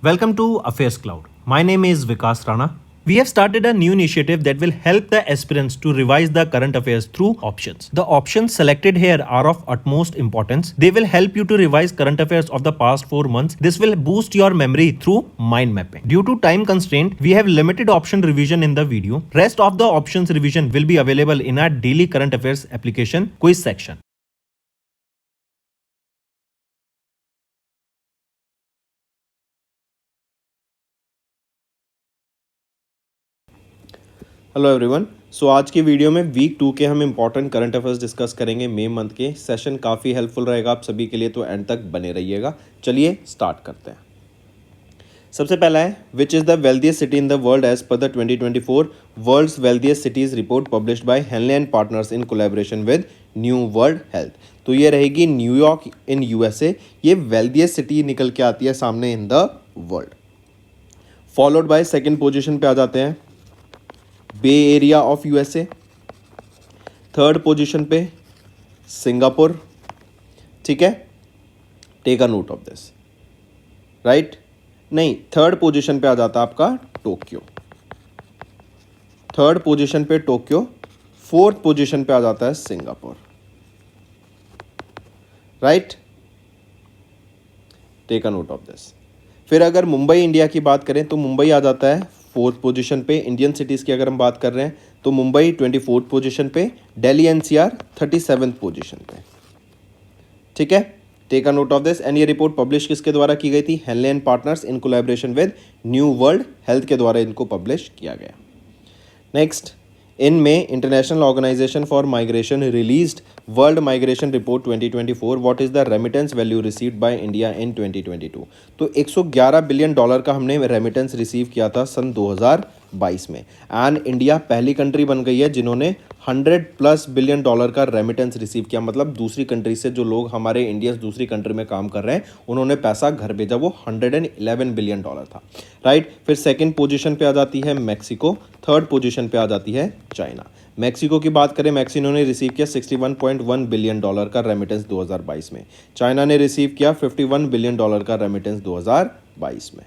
Welcome to Affairs Cloud. My name is Vikas Rana. We have started a new initiative that will help the aspirants to revise the current affairs through options. The options selected here are of utmost importance. They will help you to revise current affairs of the past 4 months. This will boost your memory through mind mapping. Due to time constraint, we have limited option revision in the video. Rest of the options revision will be available in our daily current affairs application quiz section. Hello everyone. So आज की video में week 2 के हम important current affairs discuss करेंगे मई month के। Session काफ़ी helpful रहेगा आप सभी के लिए, तो एंड तक बने रहिएगा। चलिए स्टार्ट करते हैं। सबसे पहला है which is the wealthiest city in the world as per the 2024 world's wealthiest cities report published by Henley and Partners in collaboration with New World health. तो ये रहेगी न्यूयॉर्क इन यूएसए। ये वेल्थिएस्ट सिटी निकल के आती है सामने in the world. Followed by second position पे आ जाते हैं Bay Area of USA. Third position पे सिंगापुर। ठीक है, take a note of this. Right, नहीं, थर्ड पोजीशन पे आ जाता है आपका टोक्यो। थर्ड पोजीशन पे टोक्यो, फोर्थ पोजीशन पे आ जाता है Singapore. Right, take a note of this. फिर अगर मुंबई इंडिया की बात करें तो मुंबई आ जाता है फोर्थ पोजीशन पे। इंडियन सिटीज़ की अगर हम बात कर रहे हैं तो मुंबई 24th पोजीशन पे, दिल्ली एनसीआर 37th पोजीशन पे। ठीक है, take a note of this. And ये रिपोर्ट पब्लिश किसके द्वारा की गई थी? Henley and Partners in collaboration with New World Health के द्वारा इनको पब्लिश किया गया। नेक्स्ट, इन में International Organization for Migration released World Migration Report 2024। What is the remittance value received by India in 2022। तो 111 बिलियन डॉलर का हमने रेमिटेंस रिसीव किया था सन 2022 में। एंड इंडिया पहली कंट्री बन गई है जिन्होंने 100+ बिलियन डॉलर का रेमिटेंस रिसीव किया। मतलब दूसरी कंट्री से जो लोग हमारे इंडियंस दूसरी कंट्री में काम कर रहे हैं उन्होंने पैसा घर भेजा, वो 111 बिलियन डॉलर था। राइट, फिर सेकंड पोजीशन पे आ जाती है मैक्सिको। थर्ड पोजीशन पे आ जाती है चाइना। मैक्सिको की बात करें, मैक्सिको ने रिसीव किया 61.1 बिलियन डॉलर का रेमिटेंस 2022 में। चाइना ने रिसीव किया 51 बिलियन डॉलर का रेमिटेंस 2022 में।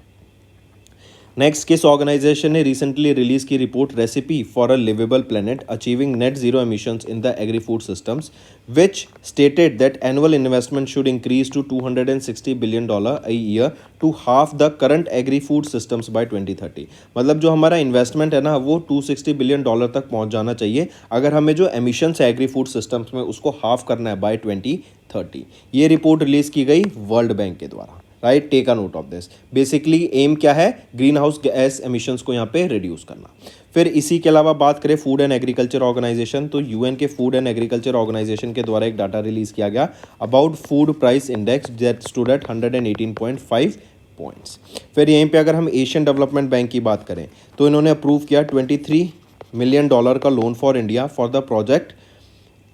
नेक्स्ट, किस ऑर्गेनाइजेशन ने रिसेंटली रिलीज की report recipe for a liveable planet achieving net zero emissions in the agri food systems, which stated that annual investment should increase to $260 billion a year to half the current agri food systems by 2030। मतलब जो हमारा investment है ना वो $260 billion तक पहुंच जाना चाहिए अगर हमें जो एमिशंस है एग्री फूड सिस्टम्स में उसको हाफ करना है बाय 2030। ये रिपोर्ट रिलीज की गई वर्ल्ड बैंक के द्वारा। Right, take a note of this. Basically M क्या है? ग्रीन हाउस गैस एमिशंस को यहाँ पे रिड्यूस करना। फिर इसी के अलावा बात करें फूड एंड एग्रीकल्चर ऑर्गेनाइजेशन, तो यूएन के फूड एंड एग्रीकल्चर ऑर्गेनाइजेशन के द्वारा एक डाटा रिलीज किया गया about food price index that stood at 118.5 points. फिर यहीं पे अगर हम एशियन डेवलपमेंट बैंक की बात करें तो इन्होंने अप्रूव किया $23 मिलियन का loan for India for the project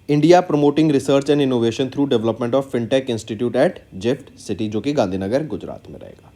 India promoting research and innovation through development of fintech institute eight gift city, जो कि गांधीनगर गुजरात में रहेगा।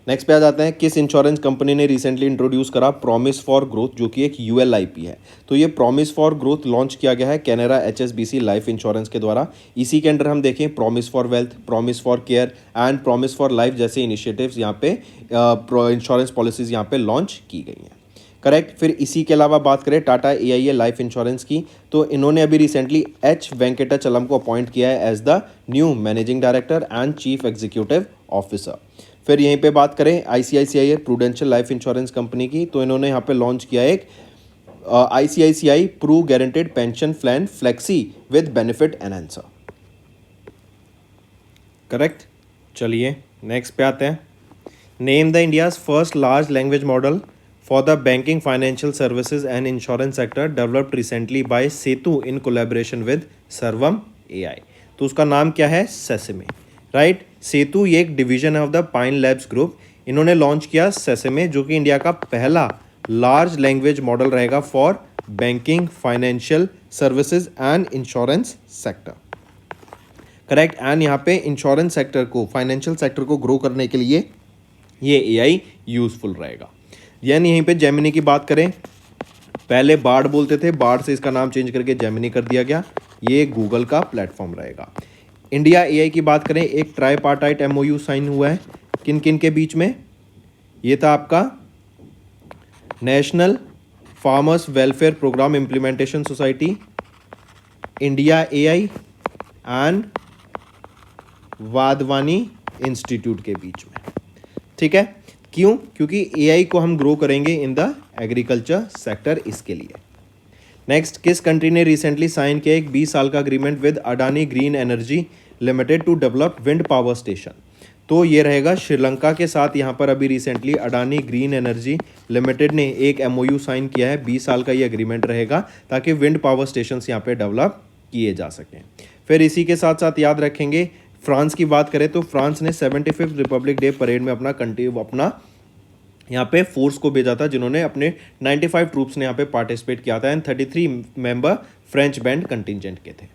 नेक्स्ट पे आ जाते हैं, किस इंश्योरेंस कंपनी ने रिसेंटली इंट्रोड्यूस करा प्रॉमिस फॉर ग्रोथ, जो कि एक यूएलआईपी है। तो ये प्रॉमिस फॉर ग्रोथ लॉन्च किया गया है कैनरा एचएसबीसी लाइफ इंश्योरेंस के द्वारा। इसी के अंडर हम देखें promise for wealth, promise for care and promise for life जैसे इनिशिएटिव्स यहाँ पे इंश्योरेंस पॉलिसीज यहाँ पे लॉन्च की गई हैं। करेक्ट। फिर इसी के अलावा बात करें टाटा एआईए लाइफ इंश्योरेंस की, तो इन्होंने अभी रिसेंटली एच वेंकटाचलम को अपॉइंट किया है as the new managing director and chief executive officer. फिर यहीं पे बात करें ICICI Prudential Life insurance company की, तो इन्होंने यहाँ पे लॉन्च किया एक ICICI Pru Guaranteed Pension Plan Flexi with Benefit Enhancer. Correct. चलिए नेक्स्ट पे आते हैं, name the India's first large language model for the banking, financial services and insurance sector developed recently by Setu in collaboration with Sarvam AI। तो उसका नाम क्या है? सेसेमे। Right, सेतु ये एक डिवीजन है of the pine labs group. इन्होंने launch किया सेसेमे, जो कि इंडिया का पहला लार्ज लैंग्वेज मॉडल रहेगा for banking, financial services and insurance sector. Correct. And यहाँ पे इंश्योरेंस सेक्टर को, फाइनेंशियल सेक्टर को ग्रो करने के लिए ये एआई यूजफुल रहेगा। यानी यहीं पे जेमिनी की बात करें, पहले बार्ड बोलते थे, बार्ड से इसका नाम चेंज करके जेमिनी कर दिया गया। ये गूगल का प्लेटफॉर्म रहेगा। इंडिया एआई की बात करें, एक ट्राईपार्टाइट एमओयू साइन हुआ है किन किन के बीच में? ये था आपका National Farmers Welfare Programme Implementation Society, India AI and Wadhwani Institute के बीच में। ठीक है, क्यों? क्योंकि एआई को हम ग्रो करेंगे इन द एग्रीकल्चर सेक्टर, इसके लिए। नेक्स्ट, किस कंट्री ने रिसेंटली साइन किया एक 20 साल का agreement with Adani Green Energy Limited to develop wind power station? तो ये रहेगा श्रीलंका के साथ। यहाँ पर अभी recently Adani Green Energy Limited ने एक एमओयू साइन किया है, 20 साल का ये एग्रीमेंट रहेगा ताकि विंड पावर स्टेशंस यहाँ पे डेवलप किए जा सकें। फिर इसी के साथ साथ याद रखेंगे, फ्रांस की बात करें तो फ्रांस ने 75th रिपब्लिक डे परेड में अपना यहाँ पे फोर्स को भेजा था, जिन्होंने अपने 95 ट्रूप्स ने यहाँ पे पार्टिसिपेट किया था and 33 member French band contingent के थे।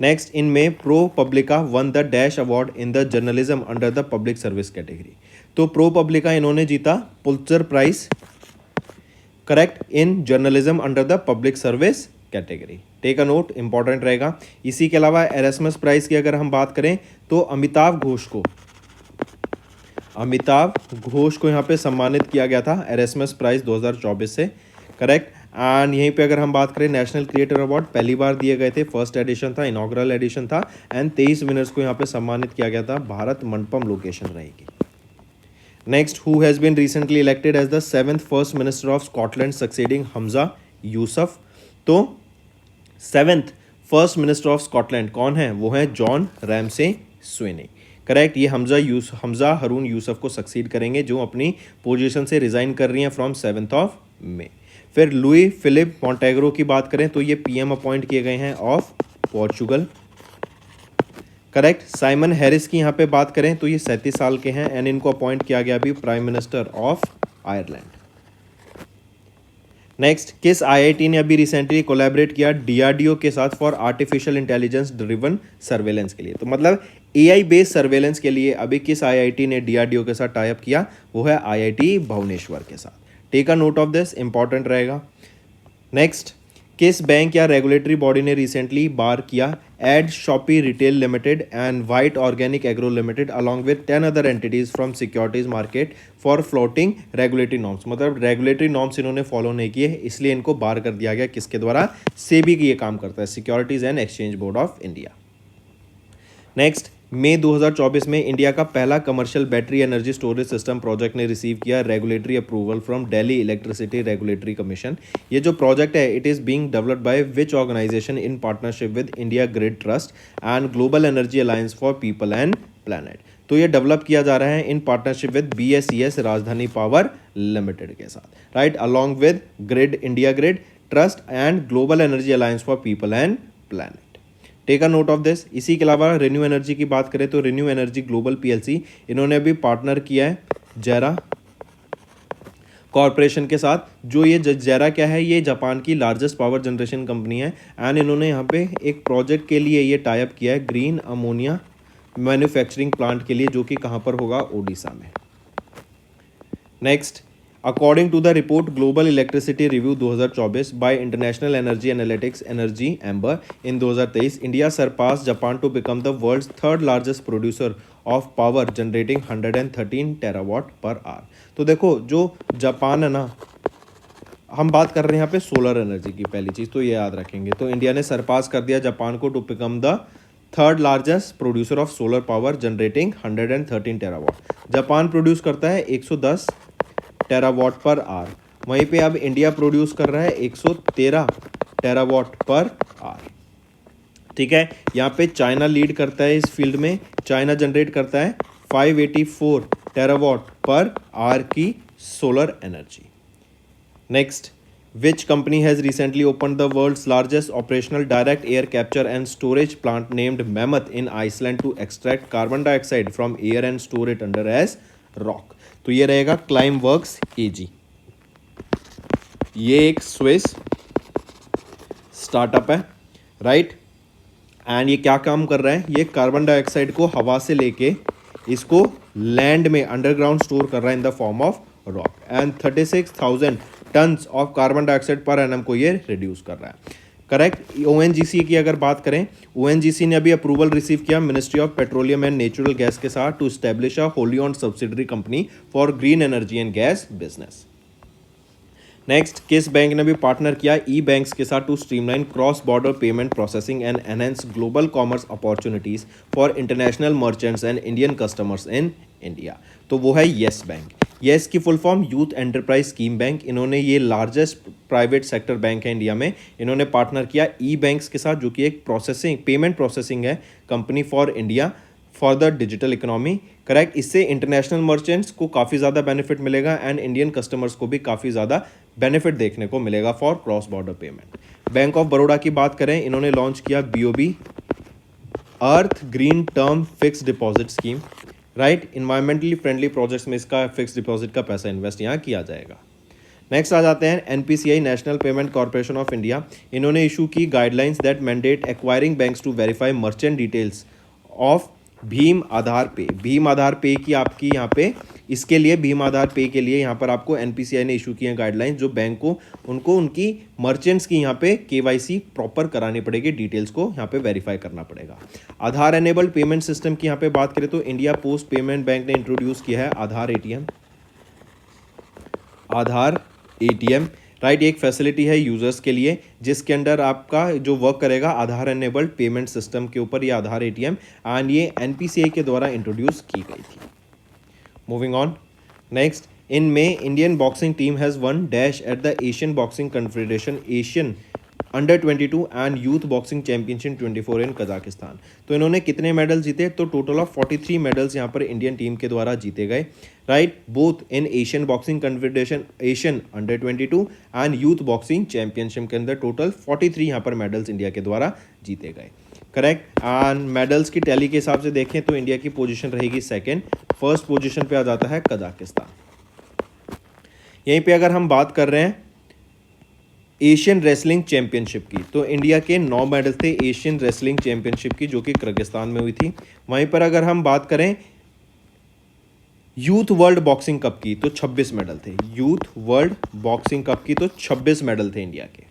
नेक्स्ट, इन में ProPublica won the dash award in the journalism under the public service category. तो प्रो पब्लिका इन्होंने जीता Pulitzer Prize, correct, in journalism under the public service category. Take a note, important रहेगा। इसी के अलावा Erasmus prize की अगर हम बात करें तो अमिताभ घोष को यहाँ पे सम्मानित किया गया था एरास्मस प्राइज 2024 से, करेक्ट। एंड यहीं पे अगर हम बात करें नेशनल क्रिएटर अवार्ड पहली बार दिए गए थे, फर्स्ट एडिशन था, इनॉग्रल एडिशन था एंड 23 विनर्स को यहाँ पे सम्मानित किया गया था। भारत मंडपम लोकेशन रहेगी। Next, who has been recently elected as the 7th first minister of Scotland succeeding Humza Yousaf? तो 7th first minister of Scotland कौन है? वो है जॉन रैमसे स्वेनी, करेक्ट। ये हमजा हरून यूसुफ को सक्सीड करेंगे, जो अपनी पोजीशन से रिजाइन कर रही हैं फ्रॉम 7th ऑफ मे। फिर लुई फिलिप मॉन्टेग्रो की बात करें तो ये पीएम अपॉइंट किए गए हैं of Portugal, correct. Simon Harris की यहाँ पे बात करें तो ये 37 साल के हैं एंड इनको अपॉइंट किया गया अभी prime minister of Ireland. Next, किस आईआईटी ने अभी रिसेंटली कोलैबोरेट किया डीआरडीओ के साथ for artificial intelligence driven surveillance के लिए? तो मतलब एआई बेस्ड सर्वेलेंस के लिए अभी किस आईआईटी ने डीआरडीओ के साथ टाई अप किया? वो है आईआईटी भुवनेश्वर के साथ। Take a note of this, important रहेगा। नेक्स्ट, किस बैंक या रेगुलेटरी बॉडी ने रिसेंटली बार किया add shop e retail limited and white organic agro limited along with 10 other entities from securities market for floating regulatory norms? मतलब regulatory norms इन्होंने follow नहीं किए, इसलिए इनको बार कर दिया गया। किसके द्वारा? सेबी की ये काम करता है, Securities and Exchange Board of India. Next, May 2024 में इंडिया का पहला commercial battery energy storage system project ने रिसीव किया regulatory approval from Delhi Electricity Regulatory Commission. ये जो प्रोजेक्ट है it is being developed by which organisation in partnership with India grid trust and global energy alliance for people and Planet? तो ये develop किया जा रहा है इन पार्टनरशिप विद BSES राजधानी पावर लिमिटेड के साथ, right, along with grid, India grid trust and global energy alliance for people and planet. Take a note of this. इसी के अलावा रिन्यू एनर्जी की बात करें तो रिन्यू एनर्जी ग्लोबल PLC इन्होंने अभी पार्टनर किया है जेरा कॉरपोरेशन के साथ। जो ये जेरा क्या है? ये जापान की लार्जेस्ट पावर जनरेशन कंपनी है एंड इन्होंने यहाँ पे एक प्रोजेक्ट के लिए ये टाई अप किया है ग्रीन अमोनिया मैन्युफैक्चरिंग प्लांट के लिए, जो कि कहाँ पर होगा? ओडिशा में। Next, according to the report global electricity review 2024 by international energy analytics energy ember in 2023, India surpass Japan to become the world's 3rd largest producer of power generating 113 terawatt per hour. तो देखो, जो Japan है ना, हम बात कर रहे हैं यहाँ पे सोलर एनर्जी की, पहली चीज़ तो ये याद रखेंगे। तो इंडिया ने सरपास कर दिया जापान को to become the 3rd largest producer of solar power generating 113 terawatt. Japan produce करता है 110 टेरावाट पर आवर, वहीं पे अब इंडिया प्रोड्यूस कर रहा है 113 टेरावाट पर आवर। ठीक है, यहाँ पे चाइना लीड करता है इस फील्ड में। चाइना जनरेट करता है 584 टेरावाट पर आवर की solar energy. Next, which company has recently opened the world's largest operational direct air capture and storage plant named Mammoth in Iceland to extract carbon dioxide from air and store it under as rock? तो ये रहेगा Climeworks AG। ये एक Swiss startup है, right, and ये क्या काम कर रहा है? ये कार्बन डाइऑक्साइड को हवा से लेके इसको लैंड में अंडरग्राउंड स्टोर कर रहा है in the form of rock and 36,000 tons of carbon dioxide per annum को ये रिड्यूस कर रहा है। करेक्ट। ओएनजीसी की अगर बात करें, ओएनजीसी ने अभी अप्रूवल रिसीव किया ministry of petroleum and natural gas के साथ to establish a wholly owned subsidiary company for green energy and gas business. Next, किस बैंक ने भी पार्टनर किया ई बैंक्स के साथ to streamline cross border payment processing and enhance global commerce opportunities for international merchants and Indian customers in India? तो वो है Yes Bank. Yes की full form youth enterprise scheme bank. इन्होंने, ये largest private sector bank है India में, इन्होंने partner किया ई बैंक्स के साथ, जो कि एक पेमेंट प्रोसेसिंग है company for India for the digital economy. Correct. इससे इंटरनेशनल मर्चेंट्स को काफ़ी ज़्यादा बेनिफिट मिलेगा एंड इंडियन कस्टमर्स को भी काफ़ी ज़्यादा बेनिफिट देखने को मिलेगा for cross border payment. Bank of Baroda की बात करें, इन्होंने लॉन्च किया BOB Earth Green term fix deposit scheme. Right, environmentally friendly projects में इसका फिक्स डिपॉजिट का पैसा इन्वेस्ट यहाँ किया जाएगा। नेक्स्ट आ जाते हैं NPCI, National payment corporation of India. इन्होंने इशू की guidelines that mandate acquiring banks to verify merchant details of भीम आधार पे। भीम आधार पे की आपकी यहाँ पे, इसके लिए भीम आधार पे के लिए यहाँ पर आपको एनपीसीआई ने इशू किए गाइडलाइंस, जो बैंक को उनको उनकी मर्चेंट्स की यहाँ पे केवाईसी प्रॉपर करानी पड़ेगी, डिटेल्स को यहाँ पे वेरीफाई करना पड़ेगा। आधार एनेबल्ड पेमेंट सिस्टम की यहाँ पे बात करें तो इंडिया पोस्ट पेमेंट बैंक ने इंट्रोड्यूस किया है आधार एटीएम। आधार एटीएम, राइट, एक फैसिलिटी है यूजर्स के लिए जिसके अंडर आपका जो वर्क करेगा आधार एनेबल्ड पेमेंट सिस्टम के ऊपर, ये आधार एटीएम, एंड ये एनपीसीआई के द्वारा इंट्रोड्यूस की गई थी। मूविंग ऑन, नेक्स्ट, इन में Indian boxing team has one dash at the Asian boxing confederation Asian under 22 and youth boxing championship 24 in Kazakhstan. तो इन्होंने कितने मेडल जीते? तो टोटल ऑफ 43 मेडल्स यहाँ पर इंडियन टीम के द्वारा जीते गए। Right, both in Asian boxing confederation Asian under 22 and youth boxing championship के अंदर टोटल 43 यहाँ पर मेडल्स इंडिया के द्वारा जीते गए। करेक्ट। एंड मेडल्स की टैली के हिसाब से देखें तो इंडिया की पोजीशन रहेगी सेकेंड, फर्स्ट पोजीशन पे आ जाता है कजाकिस्तान। यहीं पे अगर हम बात कर रहे हैं एशियन रेसलिंग चैंपियनशिप की, तो इंडिया के 9 मेडल थे एशियन रेसलिंग चैंपियनशिप की, जो कि किर्गिस्तान में हुई थी। वहीं पर अगर हम बात करें यूथ वर्ल्ड बॉक्सिंग कप की, तो 26 मेडल थे। यूथ वर्ल्ड बॉक्सिंग कप की तो 26 मेडल थे इंडिया के।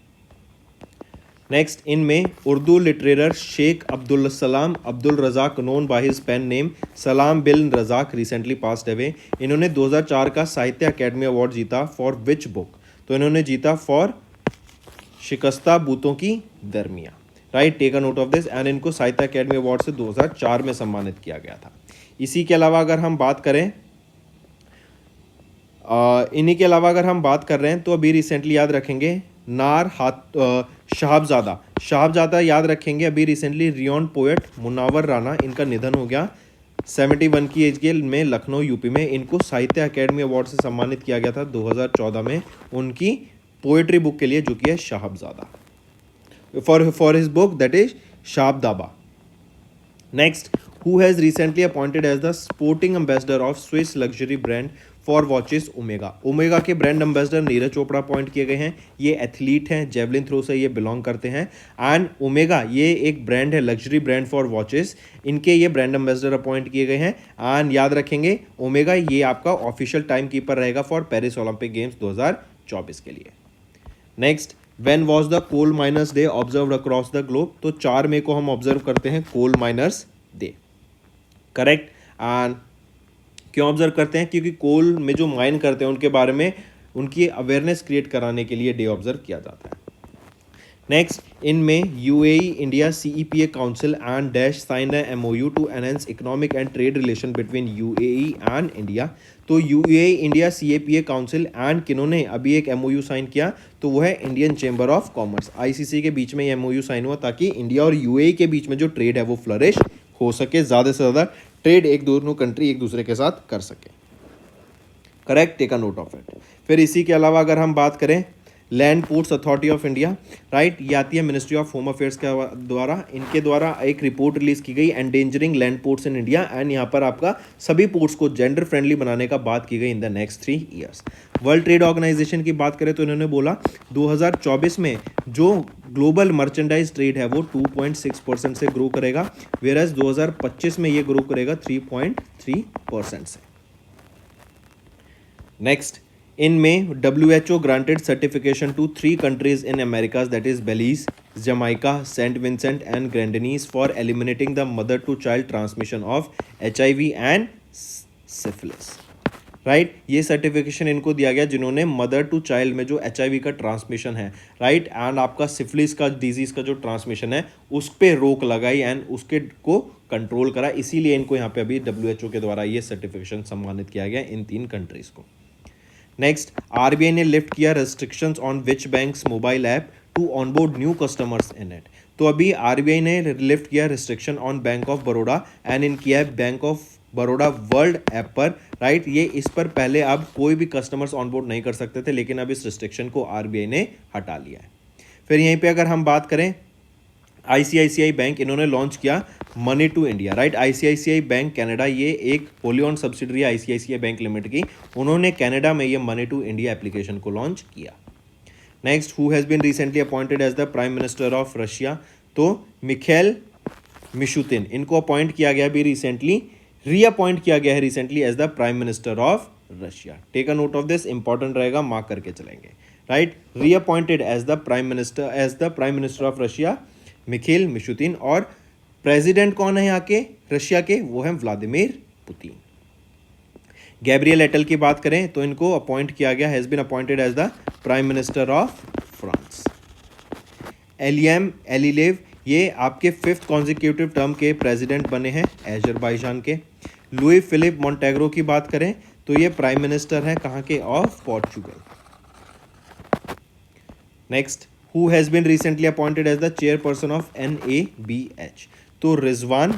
नेक्स्ट, इनमें Urdu literature Sheikh Abdul Salam Abdul Razak, known by his pen name Salam bin Razak, recently passed away. इन्होंने 2004 का साहित्य अकेडमी अवार्ड जीता फॉर विच बुक? तो इन्होंने जीता for Shikasta Booton Ki Darmiyan. Right, take a note of this. And इनको साहित्य अकेडमी अवार्ड से 2004 में सम्मानित किया गया था। इसी के अलावा अगर हम बात करें इन्हीं के अलावा अगर हम बात कर रहे हैं तो अभी रिसेंटली याद रखेंगे शाहबजादा याद रखेंगे। अभी recently rayon poet Munawar Rana, इनका निधन हो गया 71 की एज के में, लखनऊ यूपी में। इनको साहित्य अकेडमी अवार्ड से सम्मानित किया गया था 2014 में उनकी पोएट्री बुक के लिए, जो कि है शाहबजादा, for his book that is शाहबदाबा। Next, who has recently appointed as the sporting ambassador of Swiss luxury brand for watches Omega? Omega के brand ambassador Neeraj Chopra appoint किए गए हैं। ये एथलीट हैं, जेवलिन थ्रो से ये बिलोंग करते हैं। एंड ओमेगा ये एक ब्रांड है, लग्जरी ब्रांड फॉर वॉचेस, इनके ये ब्रांड एम्बेसडर अपॉइंट किए गए हैं। एंड याद रखेंगे ओमेगा ये आपका ऑफिशियल टाइम कीपर रहेगा फॉर पेरिस ओलंपिक गेम्स 2024 के लिए। Next, when was the coal miners day observed across the globe? तो 4 मई को हम ऑब्जर्व करते हैं coal miners day. Correct. And क्यों ऑब्जर्व करते हैं? क्योंकि कोल में जो माइन करते हैं उनके बारे में उनकी अवेयरनेस क्रिएट कराने के लिए डे ऑब्जर्व किया जाता है। नेक्स्ट, इनमें UAE India CEPA council and dash sign a MOU to enhance economic and trade relation between UAE and India. तो UAE India CEPA council and किन्होंने अभी एक एमओयू साइन किया? तो वो है Indian Chamber of Commerce, ICC के बीच में ये एमओयू साइन हुआ ताकि इंडिया और यूएई के बीच में जो ट्रेड है वो फ्लरिश हो सके, ज़्यादा से ज़्यादा ट्रेड दोनों कंट्री एक दूसरे के साथ कर सके। Correct, take a note of it. फिर इसी के अलावा अगर हम बात करें land ports authority of India, right, ये आती है मिनिस्ट्री ऑफ होम अफेयर्स के द्वारा। इनके द्वारा एक रिपोर्ट रिलीज की गई endangering land ports in India, and यहाँ पर आपका सभी पोर्ट्स को जेंडर फ्रेंडली बनाने का बात की गई in the next 3 years. World trade organisation की बात करें तो इन्होंने बोला 2024 में जो ग्लोबल मर्चेंडाइज ट्रेड है वो 2.6% से ग्रो करेगा, वेयरएज 2025 में ये ग्रो करेगा 3.3% से। Next, In May, WHO granted certification to 3 countries in Americas, that is Belize, Jamaica, Saint Vincent and Grenadines, for eliminating the mother-to-child transmission of HIV and syphilis. Right ये certification इनको दिया गया जिन्होंने mother to child में जो HIV का transmission है, right, and आपका सिफिलिस का डिजीज का जो ट्रांसमिशन है उस पर रोक लगाई एंड उसके को कंट्रोल करा, इसीलिए इनको यहाँ पे अभी WHO के द्वारा ये सर्टिफिकेशन सम्मानित किया गया इन 3 कंट्रीज को. नेक्स्ट, RBI ने लिफ्ट किया restrictions on which banks mobile app to onboard new customers in it. तो अभी RBI ने लिफ्ट किया restriction on Bank of Baroda and इनकी app Bank of Baroda World app पर, राइट. ये इस पर पहले अब कोई भी कस्टमर्स ऑनबोर्ड नहीं कर सकते थे, लेकिन अब इस रिस्ट्रिक्शन को RBI ने हटा लिया है. फिर यहीं पे अगर हम बात करें ICICI बैंक, इन्होंने लॉन्च किया money to India, right. ICICI bank Canada, ये एक होली ऑन सब्सिडरी है ICICI बैंक लिमिटेड की, उन्होंने कनाडा में ये मनी टू इंडिया एप्लीकेशन को लॉन्च किया. Next, who has been recently appointed as the prime minister of Russia. तो मिखाइल मिशुतिन, इनको अपॉइंट किया गया अभी रिसेंटली, रीअपॉइंट किया गया है recently as the prime minister of Russia. Take a note of this, important रहेगा, मार्क करके चलेंगे, right. Reappointed as the prime minister of Russia Mikhail Mishustin. और प्रेसिडेंट कौन है यहाँ के रशिया के, वो हैं व्लादिमीर पुतिन. गैब्रियल एटल की बात करें तो इनको अपॉइंट किया गया, has been appointed as the prime minister of France. एलियम एलिलेव, ये आपके 5th कॉन्जिक्यूटिव टर्म के प्रेसिडेंट बने हैं अजरबैजान के. लुई फिलिप मोंटेग्रो की बात करें तो ये प्राइम मिनिस्टर हैं कहाँ के, of Portugal. Next, who has been recently appointed as the chairperson of NABH. तो रिजवान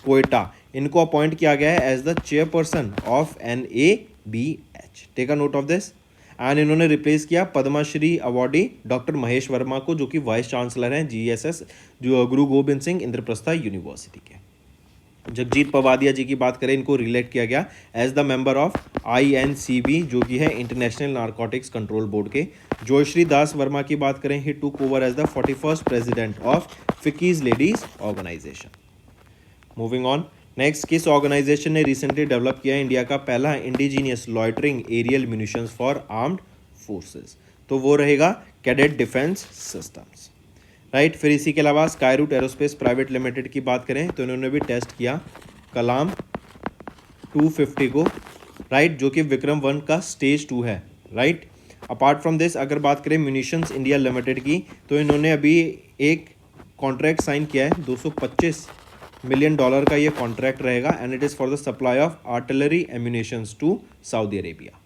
कोयटा, इनको अपॉइंट किया गया है as the chairperson of NABH. Take a note of this. And इन्होंने रिप्लेस किया पद्मश्री अवार्डी डॉक्टर महेश वर्मा को, जो कि वाइस चांसलर हैं GSS जो गुरु गोबिंद सिंह इंद्रप्रस्था यूनिवर्सिटी के. जगजीत पवादिया जी की बात करें, इनको रिलेक्ट किया गया as the member of INCB, जो कि है इंटरनेशनल नारकोटिक्स कंट्रोल बोर्ड के. जयश्री दास वर्मा की बात करें, he took over as the 41st president of FICCI's ladies organisation. Moving on. Next, किस ऑर्गेनाइजेशन ने रिसेंटली डेवलप किया इंडिया का पहला indigenous loitering aerial munitions for armed forces. तो वो रहेगा कैडेट डिफेंस सिस्टम्स, राइट. फिर इसी के अलावा Skyroot aerospace private limited की बात करें तो इन्होंने भी टेस्ट किया कलाम 250 को, राइट, जो कि विक्रम 1 का स्टेज 2 है, राइट. अपार्ट फ्रॉम दिस अगर बात करें म्यूनिशंस इंडिया लिमिटेड की, तो इन्होंने अभी एक कॉन्ट्रैक्ट साइन किया है, $225 मिलियन का ये कॉन्ट्रैक्ट रहेगा and it is for the supply of artillery ammunitions to Saudi Arabia.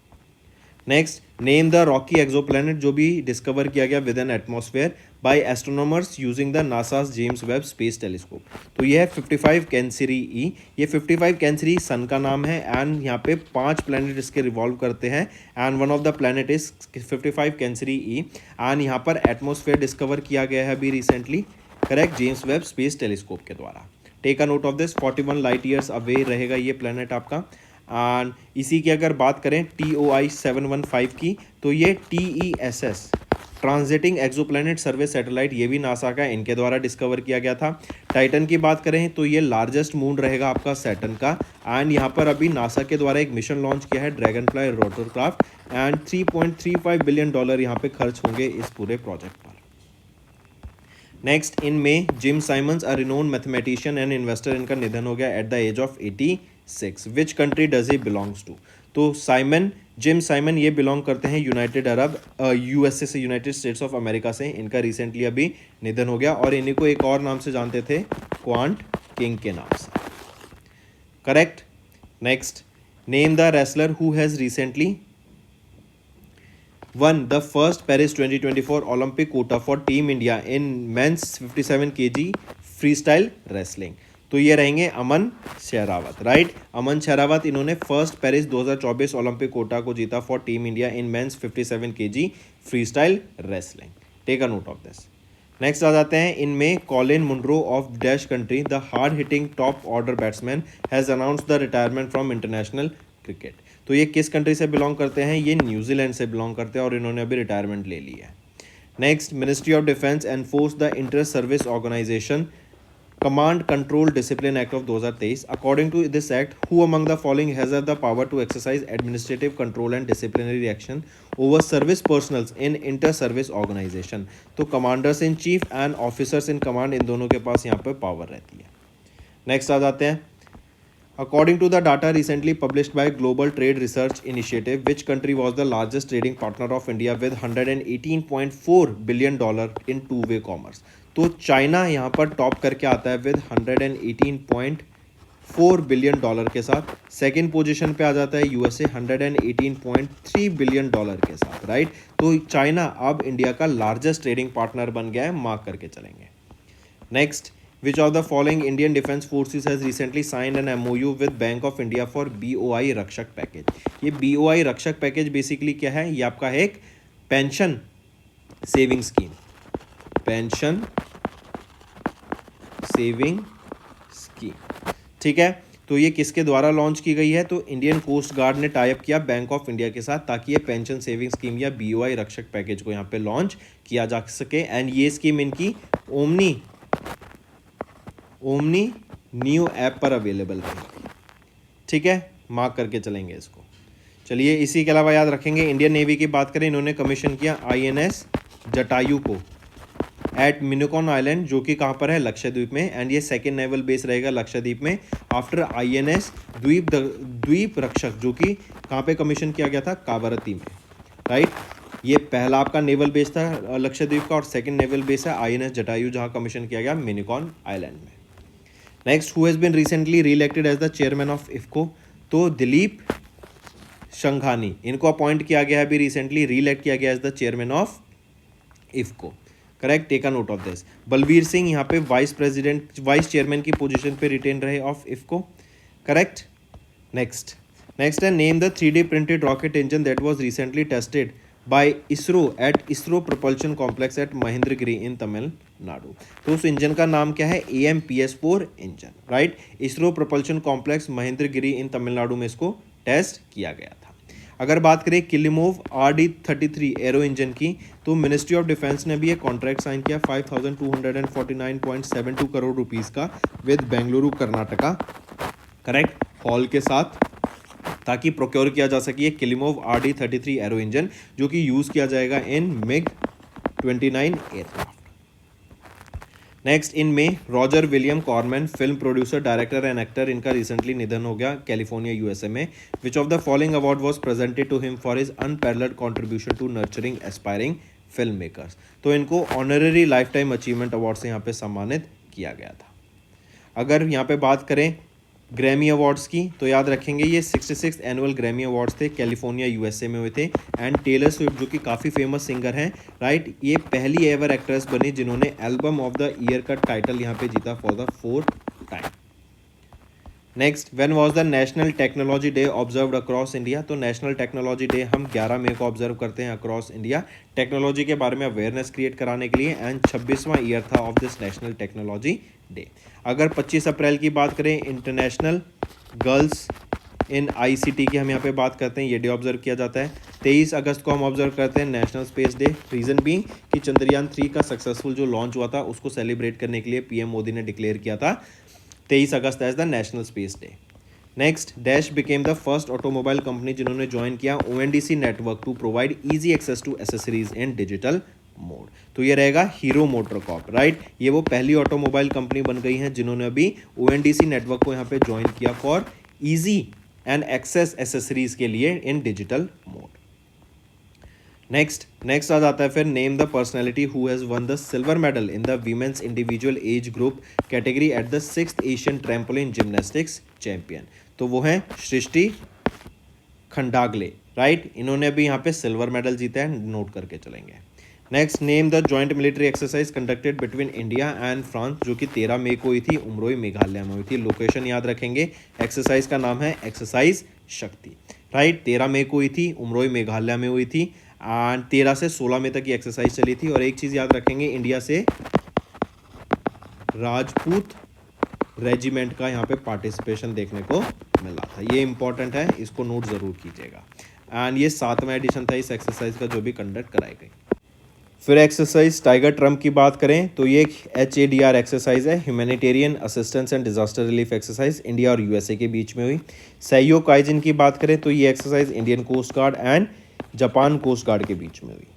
Next, name the rocky exoplanet, जो भी डिस्कवर किया गया with an atmosphere by astronomers using the NASA's James Webb Space Telescope. तो ये है 55 Cancri ई. ये 55 कैंसिरी सन का नाम है एंड यहाँ पे 5 प्लैनेट इसके रिवॉल्व करते हैं and one of the planet is 55 Cancri E. And यहाँ पर एटमॉस्फेयर डिस्कवर किया गया है अभी recently, correct, James Webb Space Telescope के द्वारा. Take a note of this, 41 light years away रहेगा ये प्लैनेट आपका. एंड इसी की अगर बात करें TOI 715 की, तो ये TESS ट्रांजिटिंग एक्सोप्लैनेट सर्वे सैटेलाइट, ये भी नासा का इनके द्वारा डिस्कवर किया गया था. टाइटन की बात करें तो ये लार्जेस्ट मून रहेगा आपका सैटर्न का एंड यहाँ पर अभी नासा के द्वारा एक मिशन लॉन्च किया है ड्रैगनफ्लाई रोटरक्राफ्ट एंड $3.35 बिलियन यहाँ पे खर्च होंगे इस पूरे प्रोजेक्ट पर. नेक्स्ट, इन में Jim Simons a renowned mathematician and investor, इनका निधन हो गया at the age of 86. Which country does he belongs to. तो जिम साइमन ये बिलोंग करते हैं यूनाइटेड अरब USA से, यूनाइटेड स्टेट्स ऑफ अमेरिका से. इनका रिसेंटली अभी निधन हो गया और इन्हीं को एक और नाम से जानते थे, क्वांट किंग के नाम से, correct. Next, name the wrestler who has recently won the first Paris 2024 Olympic quota for Team India in men's 57 kg freestyle wrestling. तो ये रहेंगे अमन शेरावत, राइट. अमन शेरावत, इन्होंने फर्स्ट पेरिस 2024 ओलंपिक कोटा को जीता for team India in men's 57 kg freestyle wrestling. Take a note of this. Next आ जाते हैं, इनमें Colin Munro of dash country, the hard hitting top order batsman has announced the retirement from international cricket. तो ये किस country से belong करते हैं, ये न्यूजीलैंड से बिलोंग करते हैं और इन्होंने अभी रिटायरमेंट ले ली है. Next, Ministry of Defence enforce the inter service organisation command control discipline act of 2023. According to this act, who among the following has the power to exercise administrative control and disciplinary action over service personnels in inter service organisation. तो commanders in chief and officers in command, इन दोनों के पास यहाँ पे power रहती है. Next आ जाते हैं. According to the data recently published by Global Trade Research Initiative, which country was the largest trading partner of India with $118.4 billion in two-way commerce? तो चाइना यहाँ पर टॉप करके आता है विद $118.4 बिलियन के साथ. सेकेंड पोजीशन पे आ जाता है यूएसए $118.3 बिलियन के साथ. राइट, तो चाइना अब इंडिया का लार्जेस्ट ट्रेडिंग पार्टनर बन गया है, मार्क करके चलेंगे. Next, which of the following Indian Defence Forces has recently signed an MOU with Bank of India for BOI रक्षक पैकेज? ये BOI रक्षक पैकेज बेसिकली क्या है? ये आपका है एक pension saving scheme. Pension saving scheme, ठीक है. तो ये किसके द्वारा लॉन्च की गई है? तो इंडियन कोस्ट गार्ड ने टाई अप किया बैंक ऑफ इंडिया के साथ ताकि ये पेंशन सेविंग स्कीम या BOI रक्षक पैकेज को यहाँ पे लॉन्च किया जा सके. एंड ये स्कीम इनकी ओमनी न्यू ऐप पर अवेलेबल रहेगी. ठीक है, मार्क करके चलेंगे इसको. चलिए, इसी के अलावा याद रखेंगे इंडियन नेवी की बात करें, इन्होंने कमीशन किया INS जटायु को एट मिनिकॉन आइलैंड, जो कि कहाँ पर है? लक्षद्वीप में. एंड ये सेकेंड नेवल बेस रहेगा लक्षद्वीप में आफ्टर INS द्वीप रक्षक, जो कि कहाँ पे कमीशन किया गया था? कावारती में. राइट, ये पहला आपका नेवल बेस था लक्षद्वीप का और सेकेंड नेवल बेस है INS जटायु, जहाँ कमीशन किया गया मिनिकॉन आइलैंड में. Next, who has been recently reelected as the chairman of IFFCO? तो दिलीप शंघानी, इनको अपॉइंट किया गया है अभी रिसेंटली, री इलेक्ट किया गया as the chairman of IFFCO. Correct, take a note of this. Balvir Singh यहाँ पे वाइस चेयरमैन की पोजीशन पे रिटेन रहे ऑफ इफ्को. करेक्ट. नेक्स्ट है, name the 3D printed rocket engine that was recently tested by ISRO at ISRO propulsion complex at Mahendragiri in Tamil Nadu. तो उस इंजन का नाम क्या है? AMPS-4 engine. Right, ISRO propulsion complex Mahendragiri in Tamil Nadu में इसको टेस्ट किया गया था. अगर बात करें किलिमोव RD-33 एरो इंजन की, तो मिनिस्ट्री ऑफ डिफेंस ने भी एक कॉन्ट्रैक्ट साइन किया 5249.72 करोड़ रुपीज़ का with Bengaluru Karnataka. Correct, hall के साथ, ताकि प्रोक्योर किया जा सके ये किलिमोव RD-33 एरो इंजन, जो कि यूज़ किया जाएगा इन MiG-29 एयरक्राफ्ट. नेक्स्ट, इन में Roger William Corman, film producer, director and actor, इनका रिसेंटली निधन हो गया कैलिफोर्निया USA में. Which of the following award was presented to him for his unparalleled contribution to nurturing aspiring film makers? तो इनको honorary lifetime achievement award से यहाँ पे सम्मानित किया गया था. अगर यहाँ पे बात करें ग्रैमी अवार्ड्स की, तो याद रखेंगे ये 66th एनुअल ग्रैमी अवार्ड्स थे, कैलिफोर्निया USA में हुए थे. एंड टेलर स्विफ्ट, जो कि काफ़ी फेमस सिंगर हैं, राइट, ये पहली एवर एक्ट्रेस बनी जिन्होंने एल्बम ऑफ द ईयर का टाइटल यहाँ पे जीता for the 4th time. Next, when was the national technology day observed across India? तो नेशनल टेक्नोलॉजी डे हम 11 मई को ऑब्जर्व करते हैं अक्रॉस इंडिया, टेक्नोलॉजी के बारे में अवेयरनेस क्रिएट कराने के लिए. एंड 26वां ईयर था of this national technology day. अगर 25 अप्रैल की बात करें, इंटरनेशनल गर्ल्स इन ICT की हम यहाँ पे बात करते हैं, ये डे ऑब्जर्व किया जाता है. 23 अगस्त को हम ऑब्जर्व करते हैं national space day. Reason being कि चंद्रयान 3 का सक्सेसफुल जो लॉन्च हुआ था उसको सेलिब्रेट करने के लिए PM मोदी ने डिक्लेयर किया था 23 अगस्त as the national space day. Next, dash became the first automobile company जिन्होंने ज्वाइन किया ONDC network to provide easy access to accessories in digital mode. तो ये रहेगा हीरो मोटरकॉर्प. राइट, ये वो पहली ऑटोमोबाइल कंपनी बन गई है जिन्होंने अभी ONDC नेटवर्क को यहाँ पे ज्वाइन किया for easy and access accessories के लिए इन डिजिटल मोड. नेक्स्ट आ जाता है फिर, name the personality who has won the silver medal in the women's individual age group category at the 6th Asian trampoline gymnastics champion. तो वो हैं सृष्टि Khandagale. Right, इन्होंने अभी यहाँ पे सिल्वर मेडल जीता है, नोट करके चलेंगे. Next, name the joint military exercise conducted between India and France, जो कि 13 मई को हुई थी, उमरोई मेघालय में हुई थी. लोकेशन याद रखेंगे, एक्सरसाइज का नाम है एक्सरसाइज शक्ति. राइट, 13 मई को हुई थी, उमरोई मेघालय में हुई थी. एंड 13 से 16 मई तक ये एक्सरसाइज चली थी. और एक चीज़ याद रखेंगे, इंडिया से राजपूत रेजिमेंट का यहाँ पे पार्टिसिपेशन देखने को मिला था. ये इंपॉर्टेंट है, इसको नोट ज़रूर कीजिएगा. एंड ये 7वां एडिशन था इस एक्सरसाइज का जो भी कंडक्ट कराई गई. फिर एक्सरसाइज टाइगर ट्रम्प की बात करें तो ये एक HADR एक्सरसाइज है, humanitarian assistance and disaster relief exercise, India और यूएसए के बीच में हुई। सैयो काइजिन की बात करें तो ये exercise Indian coast guard and Japan coast guard के बीच में हुई।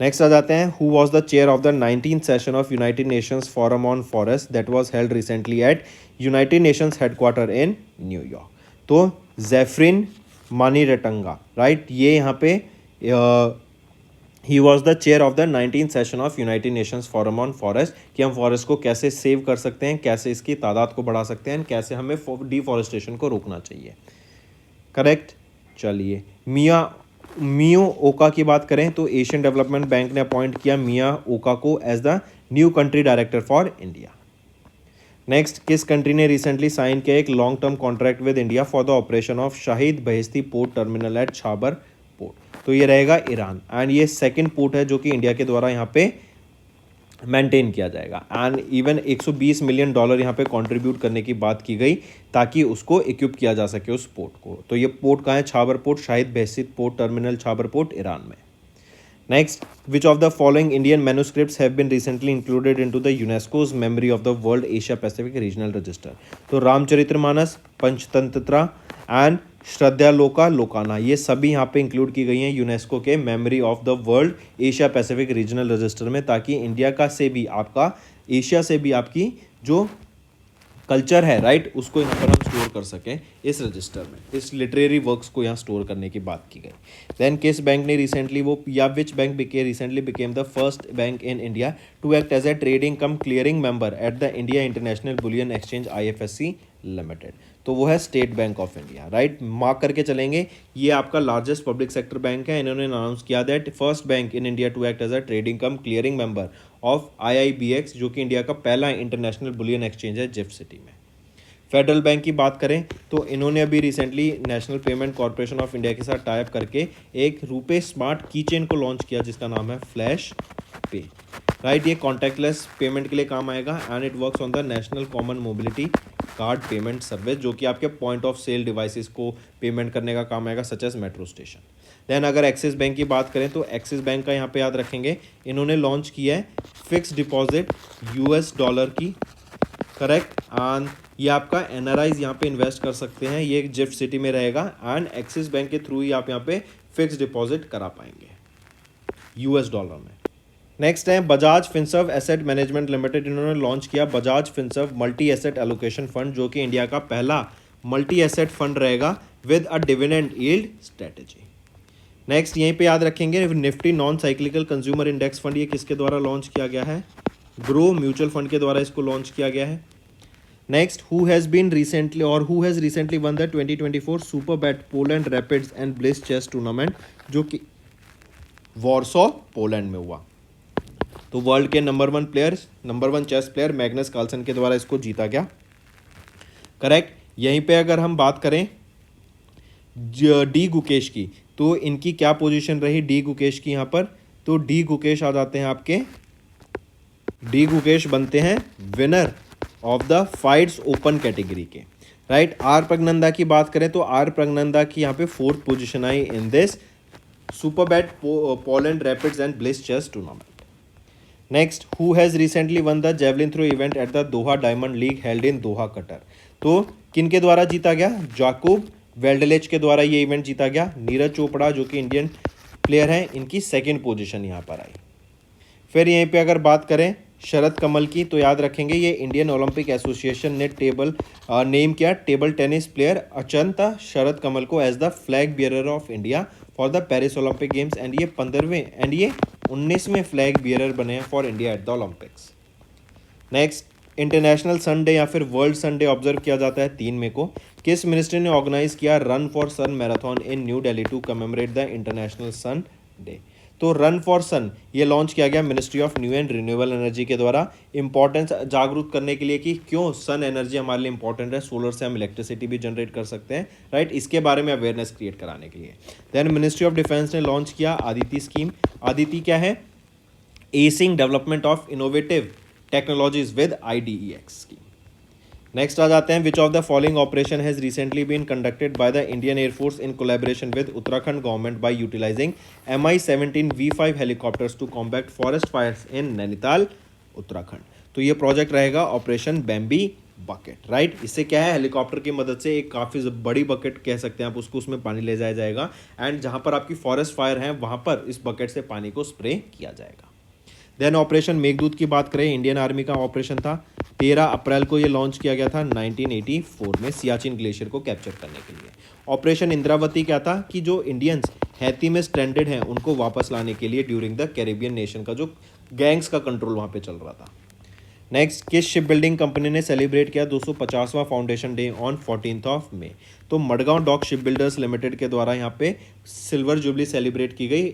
नेक्स्ट आ जाते हैं, who was the chair of the 19th session of United Nations forum on forest that was held recently at United Nations headquarter in New York. तो जेफरिन मानीरेटंगा, राइट, ये यहाँ पे ही was the chair of the 19th session of United Nations forum on forest, कि हम forest को कैसे सेव कर सकते हैं, कैसे इसकी तादाद को बढ़ा सकते हैं, कैसे हमें डिफॉरेस्टेशन को रोकना चाहिए। करेक्ट। चलिए, मियो ओका की बात करें तो एशियन डेवलपमेंट बैंक ने अपॉइंट किया मिया ओका को as the new country director for India. Next, किस कंट्री ने रिसेंटली साइन किया एक long term contract with India for the operation of Shahid Beheshti port terminal at Chabahar port? तो ये रहेगा ईरान, एंड ये second port है जो कि इंडिया के द्वारा यहाँ पे मेंटेन किया जाएगा। एंड इवन $120 मिलियन यहाँ पे कंट्रीब्यूट करने की बात की गई ताकि उसको इक्विप किया जा सके उस पोर्ट को। तो ये पोर्ट कहाँ है? Chabahar port, Shahid Beheshti port terminal Chabahar port, Iran में। Next, which of the following Indian manuscripts have been recently included into the UNESCO's Memory of the World Asia Pacific Regional Register? तो Ramcharitmanas, Panchatantra and श्रद्धालोका लोकाना, ये सभी यहाँ पे include की गई हैं UNESCO के memory of the world Asia Pacific regional register में, ताकि इंडिया का से भी आपका, एशिया से भी आपकी जो कल्चर है, राइट, उसको यहाँ पर हम स्टोर कर सकें इस रजिस्टर में। इस लिटरेरी वर्क्स को यहाँ स्टोर करने की बात की गई। देन किस बैंक ने recently which bank recently became the first bank in India to act as a trading cum clearing member at the India international bullion exchange IFSC limited? तो वो है State Bank of India, right, mark करके चलेंगे। ये आपका largest public sector bank है। इन्होंने announce किया that first bank in India to act as a trading cum clearing member of IIBX, जो कि इंडिया का पहला इंटरनेशनल बुलियन एक्सचेंज है जिफ सिटी में। फेडरल बैंक की बात करें तो इन्होंने अभी recently national payment corporation of India के साथ टाइप करके एक रुपे स्मार्ट की चेन को लॉन्च किया जिसका नाम है फ्लैश पे, राइट। ये कॉन्टैक्टलेस पेमेंट के लिए काम आएगा and it works on the national common mobility card payment service, जो कि आपके पॉइंट ऑफ सेल डिवाइसेस को पेमेंट करने का काम आएगा, such as metro station. Then अगर एक्सिस बैंक की बात करें तो एक्सिस बैंक का यहाँ पे याद रखेंगे, इन्होंने लॉन्च किया है फिक्स डिपॉजिट $, की, करेक्ट, एंड ये आपका NRIs यहाँ पे इन्वेस्ट कर सकते हैं, ये जिफ सिटी में रहेगा एंड एक्सिस बैंक के थ्रू ही आप यहाँ पे फिक्स डिपॉजिट करा पाएंगे $, में। नेक्स्ट है Bajaj Finserv asset management limited, इन्होंने लॉन्च किया Bajaj Finserv multi asset allocation fund, जो कि इंडिया का पहला मल्टी एसेट फंड रहेगा with a dividend yield strategy. Next यहीं पे याद रखेंगे Nifty non cyclical consumer index fund, ये किसके द्वारा लॉन्च किया गया है? ग्रो म्यूचुअल फंड के द्वारा इसको लॉन्च किया गया है। Next, who has recently won the 2024 Superbet Poland rapids and blitz chess tournament, जो कि वॉर्सो पोलैंड में हुआ। तो वर्ल्ड के number one chess player Magnus Carlsen के द्वारा इसको जीता गया, करेक्ट। यहीं पे अगर हम बात करें डी गुकेश की, तो इनकी क्या पोजीशन रही डी गुकेश की यहाँ पर? तो डी गुकेश आ जाते हैं आपके, डी गुकेश बनते हैं winner of the fights open category के, राइट। आर प्रगनंदा की बात करें तो आर प्रगनंदा की यहाँ पे 4th पोजीशन आई in this Superbet Poland rapids and blitz chess tournament. Next, who has recently won the javelin throw event at the Doha diamond league held in Doha Qatar? तो किन के द्वारा जीता गया? जाकूब वेल्डलेच के द्वारा ये इवेंट जीता गया। नीरज चोपड़ा जो कि इंडियन प्लेयर हैं, इनकी 2nd पोजीशन यहाँ पर आई। फिर यहीं पे अगर बात करें शरद कमल की, तो याद रखेंगे ये इंडियन ओलंपिक एसोसिएशन ने नेम किया table tennis player Achanta Sharath Kamal को as the flag bearer of India for the Paris Olympic games, and ये 19वें फ्लैग बियरर बने हैं for India at the Olympics. Next, international sun day या फिर वर्ल्ड सन day observe किया जाता है 3 मई को। किस मिनिस्ट्री ने ऑर्गेनाइज किया run for sun marathon in New Delhi to commemorate the international sun day? तो रन फॉर सन ये लॉन्च किया गया ministry of new and renewable energy के द्वारा, इंपॉर्टेंस जागरूक करने के लिए कि क्यों सन एनर्जी हमारे लिए इंपॉर्टेंट है, सोलर से हम इलेक्ट्रिसिटी भी जनरेट कर सकते हैं, राइट, इसके बारे में अवेयरनेस क्रिएट कराने के लिए। देन मिनिस्ट्री ऑफ डिफेंस ने लॉन्च किया आदिति स्कीम। आदिति क्या है? Acing development of innovative technologies with IDEX scheme. Next आ जाते हैं, which of the following operation has recently been conducted by the Indian air force in collaboration with Uttarakhand government by utilising MI-17 V5 helicopters to combat forest fires in Nainital Uttarakhand. तो ये project रहेगा operation बैम्बी bucket, right. इससे क्या है, helicopter की मदद से एक काफ़ी बड़ी बकेट कह सकते हैं आप उसको, उसमें पानी ले जाया जाएगा एंड जहाँ पर आपकी फॉरेस्ट फायर है वहाँ पर इस बकेट से पानी को स्प्रे किया जाएगा। देन ऑपरेशन मेघदूत की बात करें, इंडियन आर्मी का ऑपरेशन था। 13 अप्रैल को ये लॉन्च किया गया था 1984 में सियाचिन ग्लेशियर को कैप्चर करने के लिए। ऑपरेशन इंद्रावती क्या था कि जो इंडियंस हैती में स्ट्रैंडेड हैं उनको वापस लाने के लिए ड्यूरिंग द कैरेबियन नेशन का जो गैंग्स का कंट्रोल वहाँ पे चल रहा था। नेक्स्ट, किस शिप बिल्डिंग कंपनी ने सेलिब्रेट किया 250वां फाउंडेशन डे ऑन 14 मई? तो Madgaon dock ship builders limited के द्वारा यहाँ पे सिल्वर जुबली सेलिब्रेट की गई।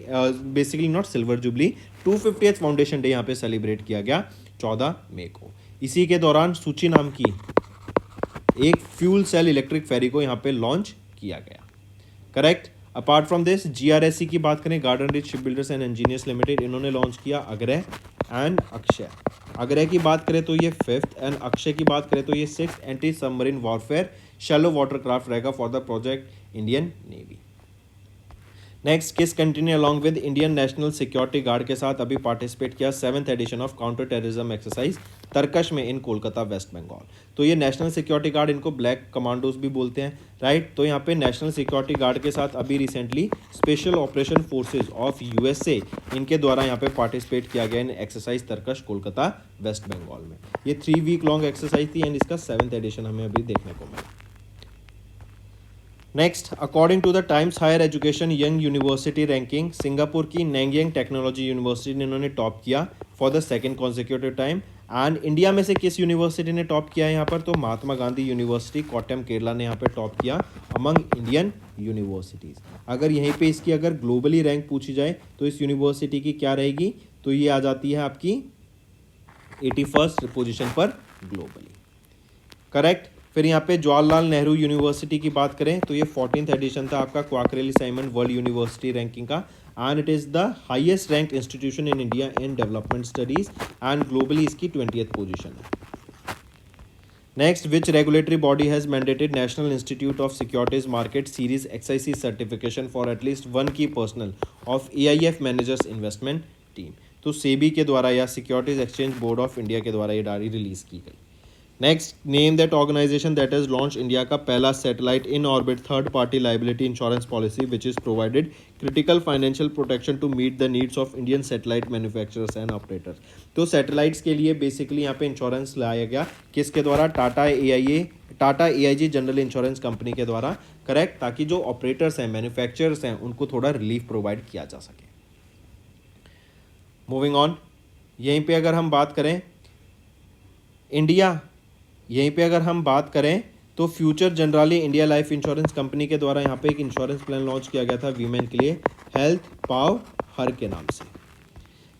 Basically not silver jubilee, 250th foundation day यहाँ पे सेलिब्रेट किया गया 14 मई को। इसी के दौरान सूची नाम की एक फ्यूल सेल इलेक्ट्रिक फेरी को यहाँ पे लॉन्च किया गया। Correct. Apart from this, GRSC की बात करें, garden rich ship builders and engineers limited, इन्होंने लॉन्च किया अग्रह एंड अक्षय। अग्रह की बात करें तो ये 5th एंड अक्षय की बात करें तो ये 6th anti submarine warfare shallow water craft रहेगा for the project Indian navy. Next, किस कंट्री ने along with Indian national security guard के साथ अभी पार्टिसिपेट किया 7th edition of counter terrorism exercise Tarkash में इन कोलकाता वेस्ट बंगाल? तो ये नेशनल सिक्योरिटी गार्ड, इनको ब्लैक कमांडोज भी बोलते हैं, राइट। तो यहाँ पे नेशनल सिक्योरिटी गार्ड के साथ अभी recently special operation forces of USA इनके द्वारा यहाँ पे पार्टिसिपेट किया गया in exercise Tarkash Kolkata waste Bengal में। ये 3 वीक लॉन्ग एक्सरसाइज थी एंड इसका 7th एडिशन हमें अभी देखने को मिला। Next, according to the Times higher education young university ranking, Singapore की नैंगियांग टेक्नोलॉजी यूनिवर्सिटी ने इन्होंने टॉप किया for the second consecutive time. And India में से किस यूनिवर्सिटी ने टॉप किया है यहाँ पर? तो महात्मा गांधी यूनिवर्सिटी कोट्टयम केरला ने यहाँ पे टॉप किया अमंग इंडियन यूनिवर्सिटीज़। अगर यहीं पे इसकी अगर ग्लोबली रैंक पूछी जाए तो इस यूनिवर्सिटी की क्या रहेगी? तो ये आ जाती है आपकी 81st पोजिशन पर ग्लोबली। करेक्ट। फिर यहाँ पे जवाहरलाल नेहरू यूनिवर्सिटी की बात करें तो ये 14th एडिशन था आपका क्वाकरेली साइमन वर्ल्ड यूनिवर्सिटी रैंकिंग का and it is the highest ranked institution in India in development studies and globally इसकी 20th पोजीशन है। Next, which regulatory body has mandated national institute of securities market series XIC certification for at least 1 की personal of AIF managers investment team? तो सेबी के द्वारा या securities exchange Board of India के द्वारा ये डायरी रिलीज की गई। Next, name that organisation that has launch India का पहला satellite in orbit third party liability insurance policy which is provided critical financial protection to meet the needs of Indian satellite manufacturers and operators. तो satellites के लिए basically यहाँ पे insurance लाया गया किसके द्वारा? Tata AIG general insurance company के द्वारा। करेक्ट। ताकि जो ऑपरेटर्स हैं, मैन्युफैक्चरर्स हैं, उनको थोड़ा रिलीफ प्रोवाइड किया जा सके। मूविंग ऑन, यहीं पे अगर हम बात करें यहीं पे अगर हम बात करें तो future Generali India life insurance company के द्वारा यहाँ पे एक इंश्योरेंस प्लान लॉन्च किया गया था वीमेन के लिए, हेल्थ पाव हर के नाम से।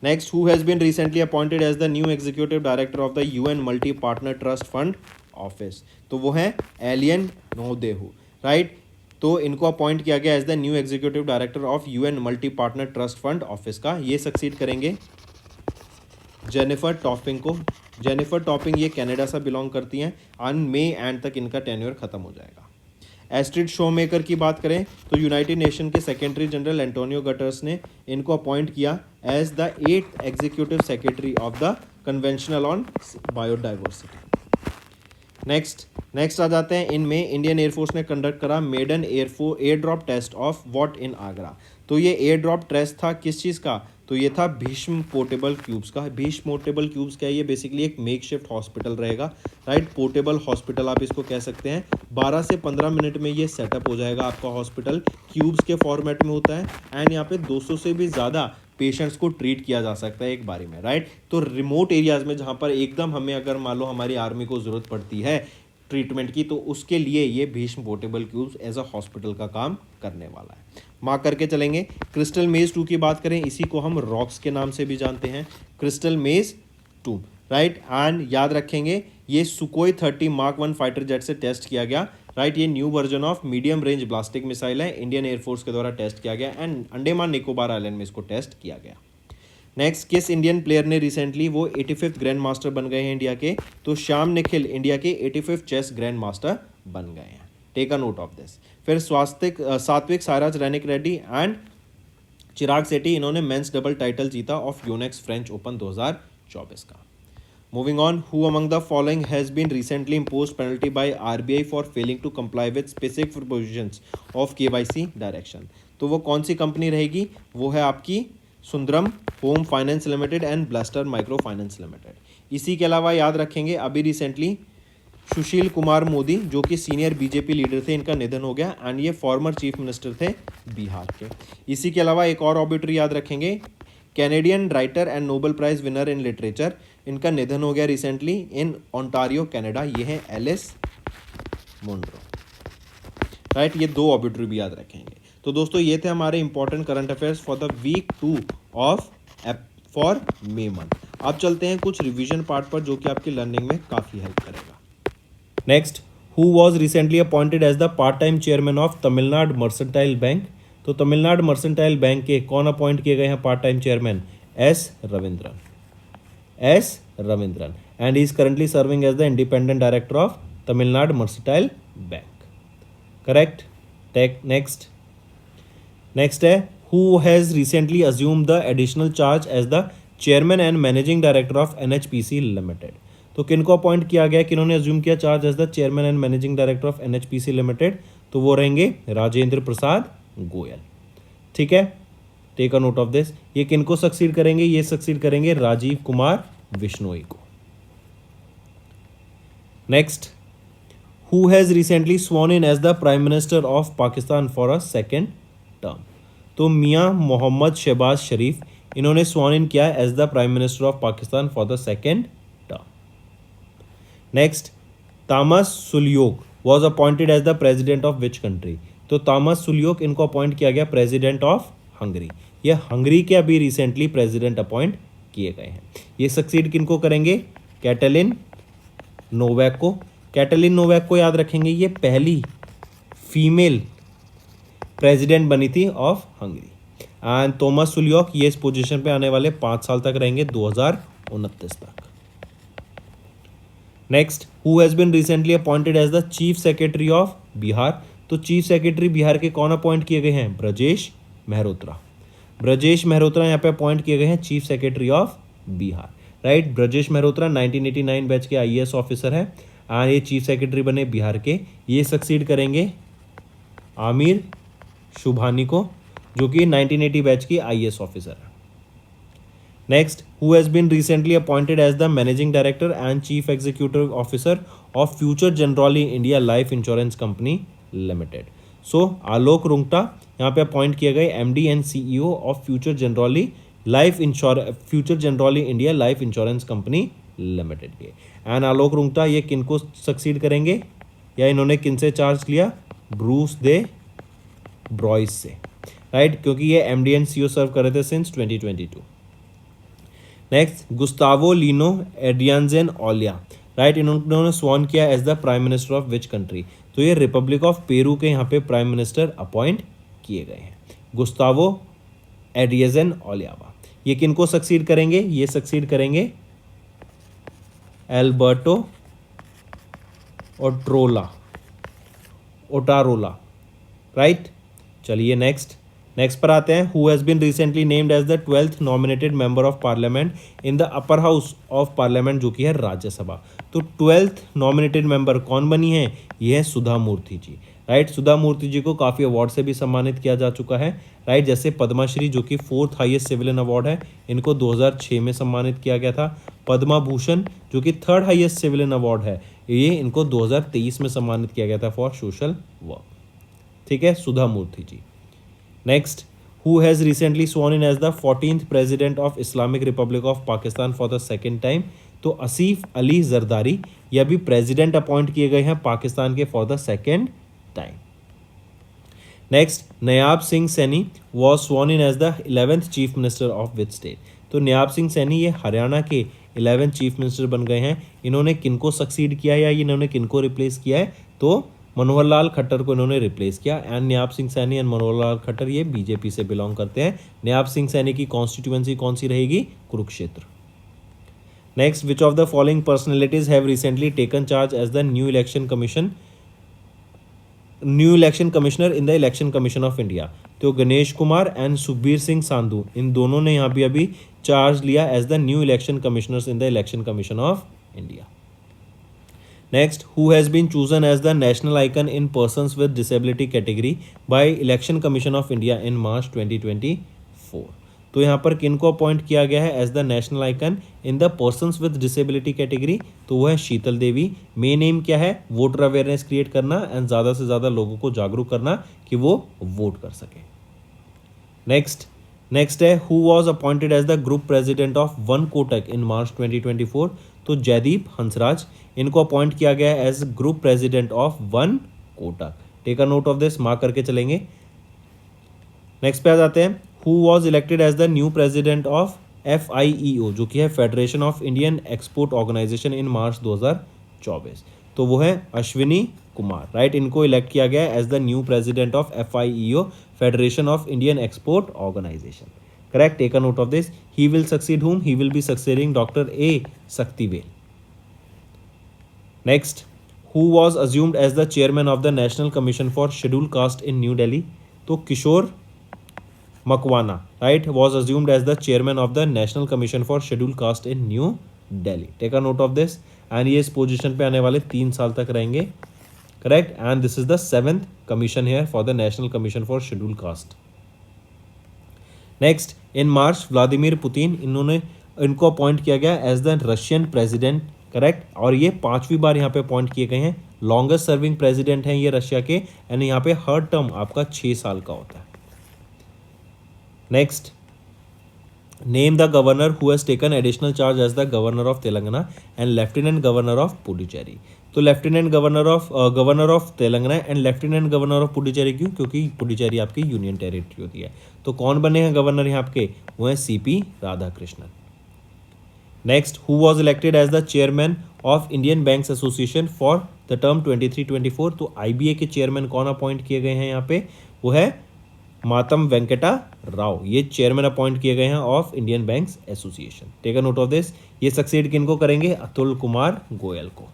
Next, who has been recently appointed as the new executive director of the UN multi partner trust fund office? तो वो है एलियन नोदेहू, राइट। तो इनको अपॉइंट किया गया as the new executive director of UN multi partner trust fund office का। ये succeed करेंगे जेनिफर टॉपिंग को। जेनिफर टॉपिंग ये कनाडा से बिलोंग करती हैं एंड मई एंड तक इनका टेन्योर खत्म हो जाएगा। एस्ट्रिड शोमेकर की बात करें तो यूनाइटेड नेशन के सेक्रेटरी जनरल एंटोनियो गटर्स ने इनको अपॉइंट किया as the 8th executive secretary of the conventional on biodiversity. Next आ जाते हैं, इनमें इंडियन एयरफोर्स ने कंडक्ट करा maiden air drop test of what in Agra? तो ये एयर ड्रॉप टेस्ट था किस चीज़ का? तो ये था भीष्म पोर्टेबल क्यूब्स का। भीष्म पोर्टेबल क्यूब्स क्या है? ये बेसिकली एक मेकशिफ्ट हॉस्पिटल रहेगा, राइट। पोर्टेबल हॉस्पिटल आप इसको कह सकते हैं। 12 से 15 मिनट में ये सेटअप हो जाएगा आपका हॉस्पिटल, क्यूब्स के फॉर्मेट में होता है एंड यहाँ पे 200 से भी ज़्यादा पेशेंट्स को ट्रीट किया जा सकता है एक बारी में, राइट। तो रिमोट एरियाज़ में जहाँ पर एकदम हमें अगर मान लो हमारी आर्मी को ज़रूरत पड़ती है ट्रीटमेंट की, तो उसके लिए ये Bhishma portable cubes as a hospital का काम करने वाला है। मार्क करके चलेंगे। क्रिस्टल मेज 2 की बात करें, इसी को हम रॉक्स के नाम से भी जानते हैं, क्रिस्टल मेज 2, राइट। एंड याद रखेंगे ये सुकोई 30 Mark 1 फाइटर जेट से टेस्ट किया गया, राइट। ये new version of medium range ballistic missile है, इंडियन एयरफोर्स के द्वारा टेस्ट किया गया एंड अंडमान निकोबार आइलैंड में इसको टेस्ट किया गया। नेक्स्ट, किस इंडियन प्लेयर ने रिसेंटली वो 85th ग्रैंड मास्टर बन गए हैं इंडिया के? तो श्याम निखिल इंडिया के 85th चेस ग्रैंड मास्टर बन गए हैं। Take a note of this. फिर सात्विक साईराज रैनिक रेड्डी एंड चिराग सेठी, इन्होंने मेंस डबल टाइटल जीता ऑफ यूनेक्स फ्रेंच ओपन 2024 का। Moving on, who among the following has been recently imposed penalty by RBI for failing to comply with specific provisions of KYC direction? तो वो कौन सी company रहेगी? वो है आपकी Sundaram home finance limited and bluster micro finance limited. इसी के अलावा याद रखेंगे अभी रिसेंटली सुशील कुमार मोदी जो कि सीनियर बीजेपी लीडर थे, इनका निधन हो गया एंड ये फॉर्मर चीफ मिनिस्टर थे बिहार के। इसी के अलावा एक और ऑबिटरी याद रखेंगे, Canadian writer and Nobel prize winner in literature, इनका निधन हो गया रिसेंटली इन ओंटारियो कनाडा, ये है एलिस मुंड्रो। राइट, ये दो ऑबिटरी भी याद रखेंगे। तो दोस्तों ये थे हमारे important current affairs for the week 2 of for May month. अब चलते हैं कुछ रिवीजन पार्ट पर जो कि आपकी लर्निंग में काफ़ी हेल्प करेगा। Next, who was recently appointed as the part time chairman of Tamil Nadu mercantile bank? तो तमिलनाडु मर्सेंटाइल बैंक के कौन अपॉइंट किए गए हैं part time chairman? S Ravindran and he is currently serving as the independent director of Tamil Nadu mercantile bank. Correct. Take next है, who has recently assume the additional charge as the chairman and managing director of NHPC limited? तो किनको appoint किया गया, किन्होंने assume किया charge as the chairman and managing director of NHPC limited? तो वो रहेंगे राजेंद्र प्रसाद गोयल। ठीक है, take a note of this. ये किनको सक्सीड करेंगे? ये सक्सीड करेंगे राजीव कुमार बिश्नोई को। Next, who has recently sworn in as the prime minister of Pakistan for a second term? तो मियां मोहम्मद शहबाज शरीफ, इन्होंने स्वॉन इन किया as the prime minister of Pakistan for the second term. Next, Tamas Sulyok was appointed as the president of which country? तो Tamas Sulyok, इनको appoint किया गया president of Hungary. ये Hungary के अभी रिसेंटली प्रेजिडेंट अपॉइंट किए गए हैं। ये सक्सीड किनको करेंगे? कैटलिन नोवैक को। कैटलिन नोवैक को याद रखेंगे, ये पहली फीमेल प्रेसिडेंट बनी थी ऑफ हंगरी। एंड थॉमस सुलियोक ये इस पोजीशन पे आने वाले 5 साल तक रहेंगे, 2029 तक। Next, who has been recently appointed as the chief secretary of Bihar? तो चीफ सेक्रेटरी बिहार के कौन अपॉइंट किए गए हैं? ब्रजेश मेहरोत्रा यहाँ पे अपॉइंट किए गए हैं chief secretary of Bihar. Right, Brajesh Mehrotra 1989 batch के IAS ऑफिसर है और ये चीफ सेक्रेटरी बने बिहार के। ये सक्सीड करेंगे आमिर शुभानी को जो कि 1980 बैच की IAS ऑफिसर है। Next, who has been recently appointed as the managing director and chief executive officer of Future Generali India life insurance company limited? So Alok Rungta यहाँ पे अपॉइंट किए गए MD and CEO of Future Generali India life insurance company limited के। And Alok Rungta ये किनको succeed करेंगे या इन्होंने किन से चार्ज लिया? ब्रूस दे ब्रॉयस से। राइट, क्योंकि ये MD एंड CEO सर्व कर रहे थे since 2022। Next, Gustavo Lino Adrianzen Olaya. Right, इन्होंने स्वॉन किया as the prime minister of which country? तो ये रिपब्लिक ऑफ पेरू के यहाँ पे प्राइम मिनिस्टर अपॉइंट किए गए हैं, गुस्तावो एडियांजेन ओलियावा। ये किनको सक्सीड करेंगे? ये सक्सीड करेंगे एल्बर्टो ओटारोला। राइट, चलिए नेक्स्ट पर आते हैं। Who has been recently named as the 12th nominated member of parliament in the upper house of parliament जो कि है राज्यसभा? तो 12th नॉमिनेटेड मेंबर कौन बनी है? ये है सुधा मूर्ति जी। राइट, सुधा मूर्ति जी को काफ़ी अवार्ड से भी सम्मानित किया जा चुका है। राइट, जैसे पद्माश्री जो कि 4th हाईएस्ट सिविलियन अवार्ड है, इनको 2006 में सम्मानित किया गया था। पद्मा भूषण जो कि 3rd हाईएस्ट सिविलियन अवार्ड है, ये इनको 2023 में सम्मानित किया गया था फॉर सोशल वर्क। ठीक है, Sudha Murthy ji. Next, who has recently sworn in as the 14th president of Islamic Republic of Pakistan for the second time? तो आसिफ अली जरदारी ये अभी प्रेजिडेंट अपॉइंट किए गए हैं पाकिस्तान के for the second time. Next, Nayab Singh Saini was sworn in as the 11th chief minister of which state? तो नयाब सिंह सैनी ये हरियाणा के 11th चीफ मिनिस्टर बन गए हैं। इन्होंने किनको सक्सीड किया है या इन्होंने किनको रिप्लेस किया है? तो मनोहर लाल खट्टर को इन्होंने रिप्लेस किया। एंड न्याब सिंह सैनी एंड मनोहर लाल खट्टर ये बीजेपी से बिलोंग करते हैं। न्याब सिंह सैनी की कॉन्स्टिट्यूएंसी कौन सी रहेगी? Kurukshetra. Next, which of the following personalities have recently taken charge as the new election commissioner in the election commission of India? तो गणेश कुमार एंड सुखबीर सिंह सांधू, इन दोनों ने यहाँ भी अभी चार्ज लिया as the new election commissioners in the election commission of India. Next, who has been chosen as the national icon in persons with disability category by Election Commission of India in March 2024? तो यहाँ पर किन को appoint किया गया है as the national icon in the persons with disability category? तो वो है शीतल देवी। मेन एम क्या है? वोटर अवेयरनेस क्रिएट करना एंड ज़्यादा से ज़्यादा लोगों को जागरूक करना कि वो वोट कर सके। नेक्स्ट है, who was appointed as the group president of one Kotak in March 2024? तो जयदीप हंसराज, इनको अपॉइंट किया गया है as group president of one Kotak. Take a note of this, mark करके चलेंगे। नेक्स्ट पे आ जाते हैं, who was elected as the new president of FIEO, जो कि है federation of Indian export organisation in March 2024? तो वो है अश्विनी कुमार, राइट। इनको इलेक्ट किया गया है as the new president of FIEO, federation of Indian export organisation. Correct. Take a note of this. He will succeed whom? He will be succeeding Dr. A. Saktivel. Next, who was assumed as the chairman of the National Commission for Scheduled Caste in New Delhi? तो किशोर Makwana, right, was assumed as the chairman of the National Commission for Scheduled Caste in New Delhi. Take a note of this. And ये इस position पे आने वाले 3 साल तक रहेंगे. Correct. And this is the 7th commission here for the National Commission for Scheduled Caste. Next, in March Vladimir Putin, इनको appoint किया गया as the Russian president. Correct. और ये 5वीं बार यहाँ पे अपॉइंट किए गए हैं। लॉन्गेस्ट सर्विंग प्रेसिडेंट हैं ये रशिया के, एंड यहाँ पे हर टर्म आपका 6 साल का होता है। Next, name the governor who has taken additional charge as the governor of Telangana and lieutenant governor of Puducherry? तो lieutenant governor of Telangana and lieutenant governor of Puducherry क्यों? क्योंकि पुडुचेरी आपकी यूनियन टेरिटरी होती है। तो कौन बने हैं गवर्नर यहाँ आपके? वो हैं CP Radhakrishnan. Next, who was elected as the chairman of Indian banks association for the term 23-24? तो IBA के चेयरमैन कौन अपॉइंट किए गए हैं यहाँ पे? वो है मातम वेंकटा राव। ये चेयरमैन अपॉइंट किए गए हैं of Indian banks association. Take a note of this. ये सक्सीड किनको करेंगे? अतुल कुमार गोयल को।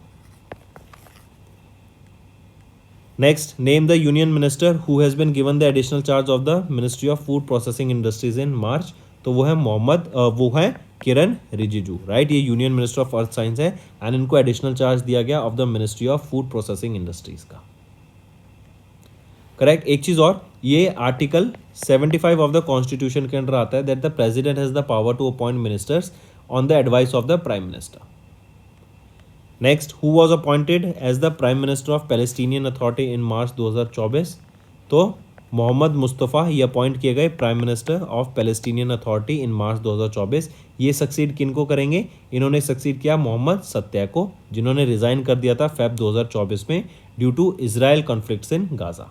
Next, name the union minister who has been given the additional charge of the ministry of food processing industries in March? तो वो है Kiren Rijiju, right. ये union minister of earth science है and इनको एडिशनल चार्ज दिया गया of the ministry of food processing industries का। Correct. एक चीज और, ये आर्टिकल 75 ऑफ द कॉन्स्टिट्यूशन के अंडर आता है that the president has the power to appoint ministers on the advice of the prime minister. Next, who was appointed as the prime minister of Palestinian authority in March 2024? तो Mohammad Mustafa ये appoint किए गए prime minister of Palestinian authority in March 2024। ये succeed किनको करेंगे? इन्होंने succeed किया मोहम्मद सत्या को, जिन्होंने रिजाइन कर दिया था फेब 2024 में due to Israel conflicts in Gaza.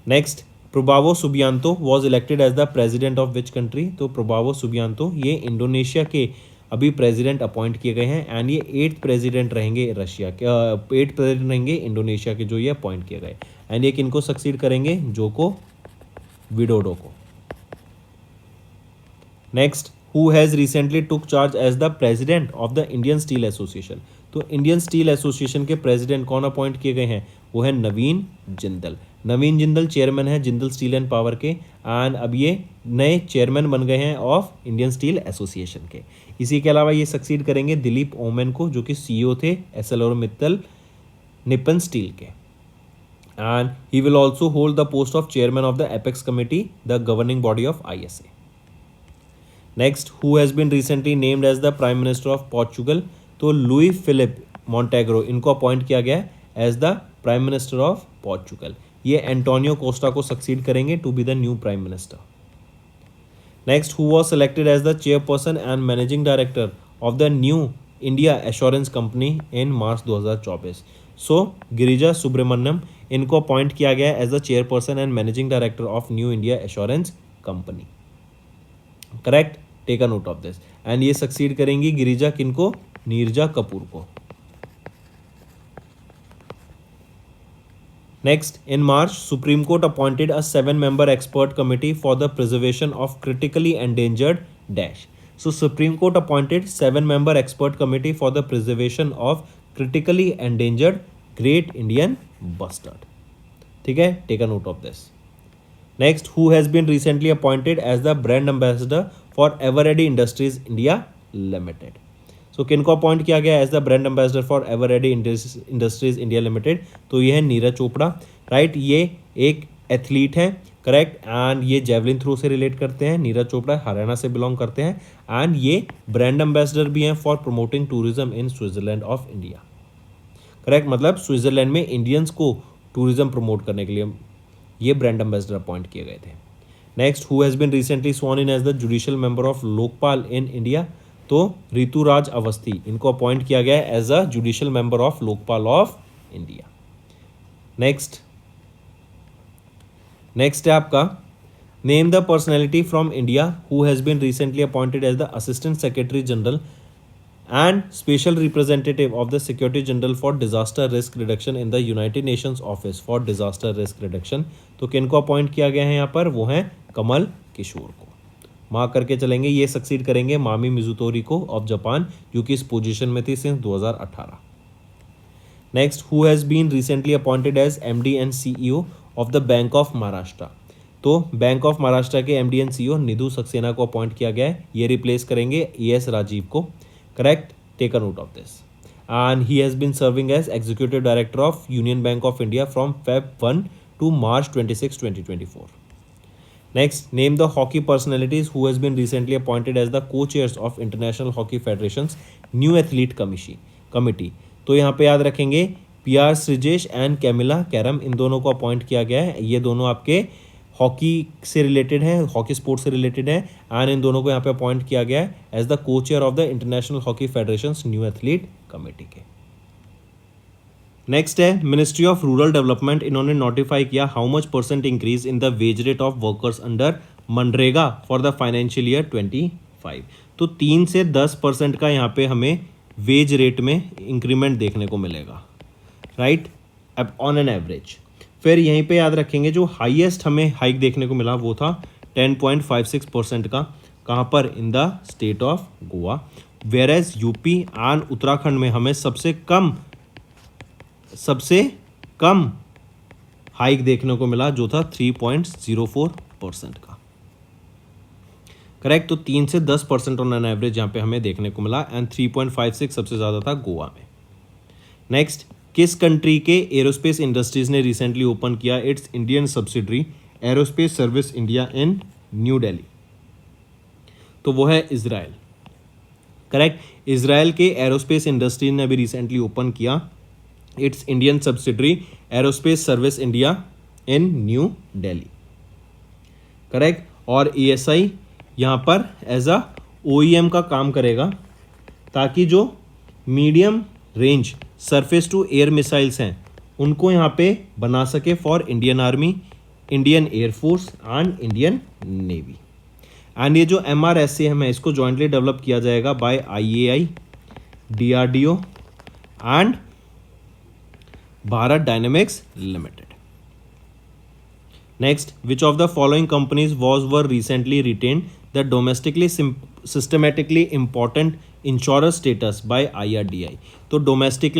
Next, Prabowo Subianto was elected as the president of which country? तो प्रोबावो सुबियांतो ये इंडोनेशिया के अभी प्रेसिडेंट अपॉइंट किए गए हैं एंड ये 8th प्रेसिडेंट रहेंगे रशिया के, 8th प्रेसिडेंट रहेंगे इंडोनेशिया के जो ये अपॉइंट किए गए। एंड ये किनको सक्सीड करेंगे? जोको विडोडो को। Next, who has recently took charge as the president of the Indian steel association? तो इंडियन स्टील एसोसिएशन के प्रेसिडेंट कौन अपॉइंट किए गए हैं? वो है नवीन जिंदल। नवीन जिंदल चेयरमैन है जिंदल स्टील एंड पावर के, एंड अब ये नए चेयरमैन बन गए हैं ऑफ इंडियन स्टील एसोसिएशन के। इसी के अलावा ये सक्सीड करेंगे दिलीप ओमेन को, जो कि CEO थे ArcelorMittal निप्पन स्टील के, and he will also hold the post of chairman of the apex committee, the governing body of ISA। Next, who has been recently named as the prime minister of Portugal? तो Luis Filipe Montenegro, इनको appoint किया गया as the prime minister of Portugal. ये Antonio Costa को succeed करेंगे to be the new prime minister. Next, who was selected as the chairperson and managing director of the New India Assurance company in March 2024? So Girija Subramanian, इनको appoint किया गया as the chairperson and managing director of New India Assurance company. Correct. Take a note of this. And ये succeed करेंगी गिरिजा किनको? नीरजा कपूर को। Next, in March, Supreme Court appointed a 7-member expert committee for the preservation of critically endangered dash. So Supreme Court appointed 7-member expert committee for the preservation of critically endangered great Indian bustard. ठीक है, take a note of this. Next, who has been recently appointed as the brand ambassador for Eveready Industries India Limited. सो किनको appoint किया गया as the brand ambassador for Eveready industries India limited, तो ये है Neeraj Chopra, right. ये एक athlete हैं, correct, and ये जेवलिन थ्रो से रिलेट करते हैं। नीरज चोपड़ा हरियाणा से बिलोंग करते हैं एंड ये ब्रांड एम्बेसडर भी हैं for promoting tourism in Switzerland of India, correct. मतलब स्विट्जरलैंड में इंडियंस को टूरिज्म प्रमोट करने के लिए ये ब्रांड एम्बेसडर अपॉइंट किए गए थे। Next, who has been recently sworn in as the judicial member of Lokpal in India, तो ऋतुराज अवस्थी, इनको अपॉइंट किया गया है as a judicial member of Lokpal of India. Next है आपका name the personality from India who has been recently appointed as the assistant secretary general and special representative of the security general for disaster risk reduction in the united nations office for disaster risk reduction. तो किनको appoint किया गया है यहाँ पर, वो हैं कमल किशोर को। मार्क करके चलेंगे, ये सक्सीड करेंगे मामी मिजुतोरी को ऑफ जापान, जो कि इस पोजीशन में थी since 2018। Next, who has been recently appointed as MD and CEO of the bank of Maharashtra. तो बैंक ऑफ महाराष्ट्र के MD and CEO Nidhu Saxena को अपॉइंट किया गया है, ये रिप्लेस करेंगे एस राजीव को, correct. Take a note of this. And he has been serving as executive director of union bank of India from Feb 1 to March 26, 2024. Next, name the hockey personalities who has been recently appointed as the co-chairs of International Hockey Federation's New Athlete Committee. तो यहाँ पे याद रखेंगे PR Sreejesh and Camila Caram, इन दोनों को appoint किया गया है। ये दोनों आपके हॉकी से रिलेटेड हैं, हॉकी स्पोर्ट्स से रिलेटेड हैं, एंड इन दोनों को यहाँ पे अपॉइंट किया गया है as the co chair of the international hockey federations new athlete committee के। नेक्स्ट है मिनिस्ट्री ऑफ रूरल डेवलपमेंट, इन्होंने नोटिफाई किया how much % increase in the wage rate of workers under MNREGA for the financial year 25। तो 3 से 10% का यहाँ पे हमें वेज रेट में इंक्रीमेंट देखने को मिलेगा, राइट, ऑन एन एवरेज। फिर यहीं पे याद रखेंगे जो हाईएस्ट हमें हाइक देखने को मिला वो था 10.56% का, कहाँ पर, in the state of Goa. Where as UP and Uttarakhand में हमें सबसे कम हाइक देखने को मिला जो था 3.04% का, करेक्ट। तो 3 से 10% ऑन एन एवरेज यहाँ पे हमें देखने को मिला, एंड 3.56 सबसे ज़्यादा था गोवा में। नेक्स्ट, किस कंट्री के एरोस्पेस इंडस्ट्रीज ने रिसेंटली ओपन किया it's Indian subsidiary aerospace service India in New Delhi? तो वो है इजराइल, करेक्ट। इजराइल के एरोस्पेस इंडस्ट्री ने अभी रिसेंटली ओपन किया it's Indian subsidiary aerospace service India in New Delhi, correct. और ESI यहाँ पर एज अ OEM का काम करेगा ताकि जो medium range surface to air missiles हैं उनको यहाँ पे बना सके for Indian army, Indian air force and Indian navy. And ये जो MRSAM है इसको जॉइंटली डेवलप किया जाएगा by IAI, DRDO and Bharat dynamics limited. Next, which of the following companies were recently retained the domestically systematically important insurer status by IRDAI? तो domestic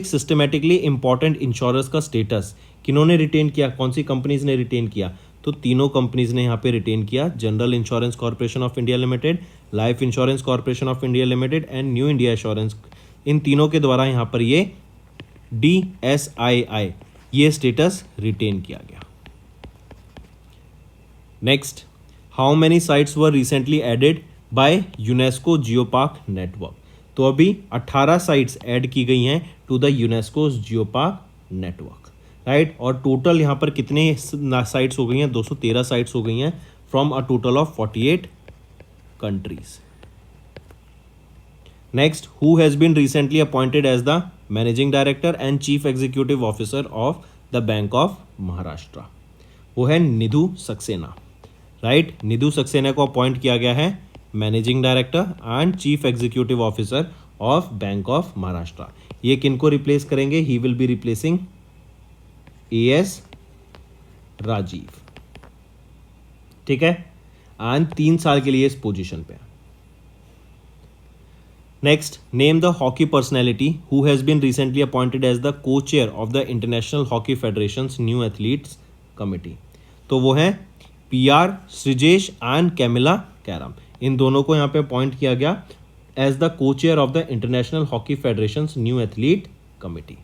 systematically important insurance का status किन्होंने retain किया, कौन सी companies ने retain किया? तो तीनों companies ने यहाँ पे रिटेन किया, general insurance corporation of India limited, life insurance corporation of India limited and New India insurance. इन तीनों के द्वारा यहाँ पर ये DSII ये स्टेटस रिटेन किया गया। Next, how many sites were recently added by UNESCO geopark network? तो अभी 18 साइट्स ऐड की गई हैं to the UNESCO geopark network, right. और टोटल यहाँ पर कितने साइट्स हो गई हैं? 213 साइट्स हो गई हैं from a total of 48 countries. Next, who has been recently appointed as the managing director and chief executive officer of the bank of Maharashtra? वो है निधु सक्सेना, राइट। निधु सक्सेना को अपॉइंट किया गया है managing director and chief executive officer of bank of Maharashtra. ये किनको replace करेंगे? He will be replacing AS Rajeev, ठीक है, एंड 3 साल के लिए इस पोजीशन पे। Next, name the hockey personality who has been recently appointed as the co chair of the international hockey federation new athletes committee. तो वो है PR Sreejesh and Camila Caram, इन दोनों को यहाँ पे अपॉइंट किया गया as the co chair of the international hockey federation new athlete committee.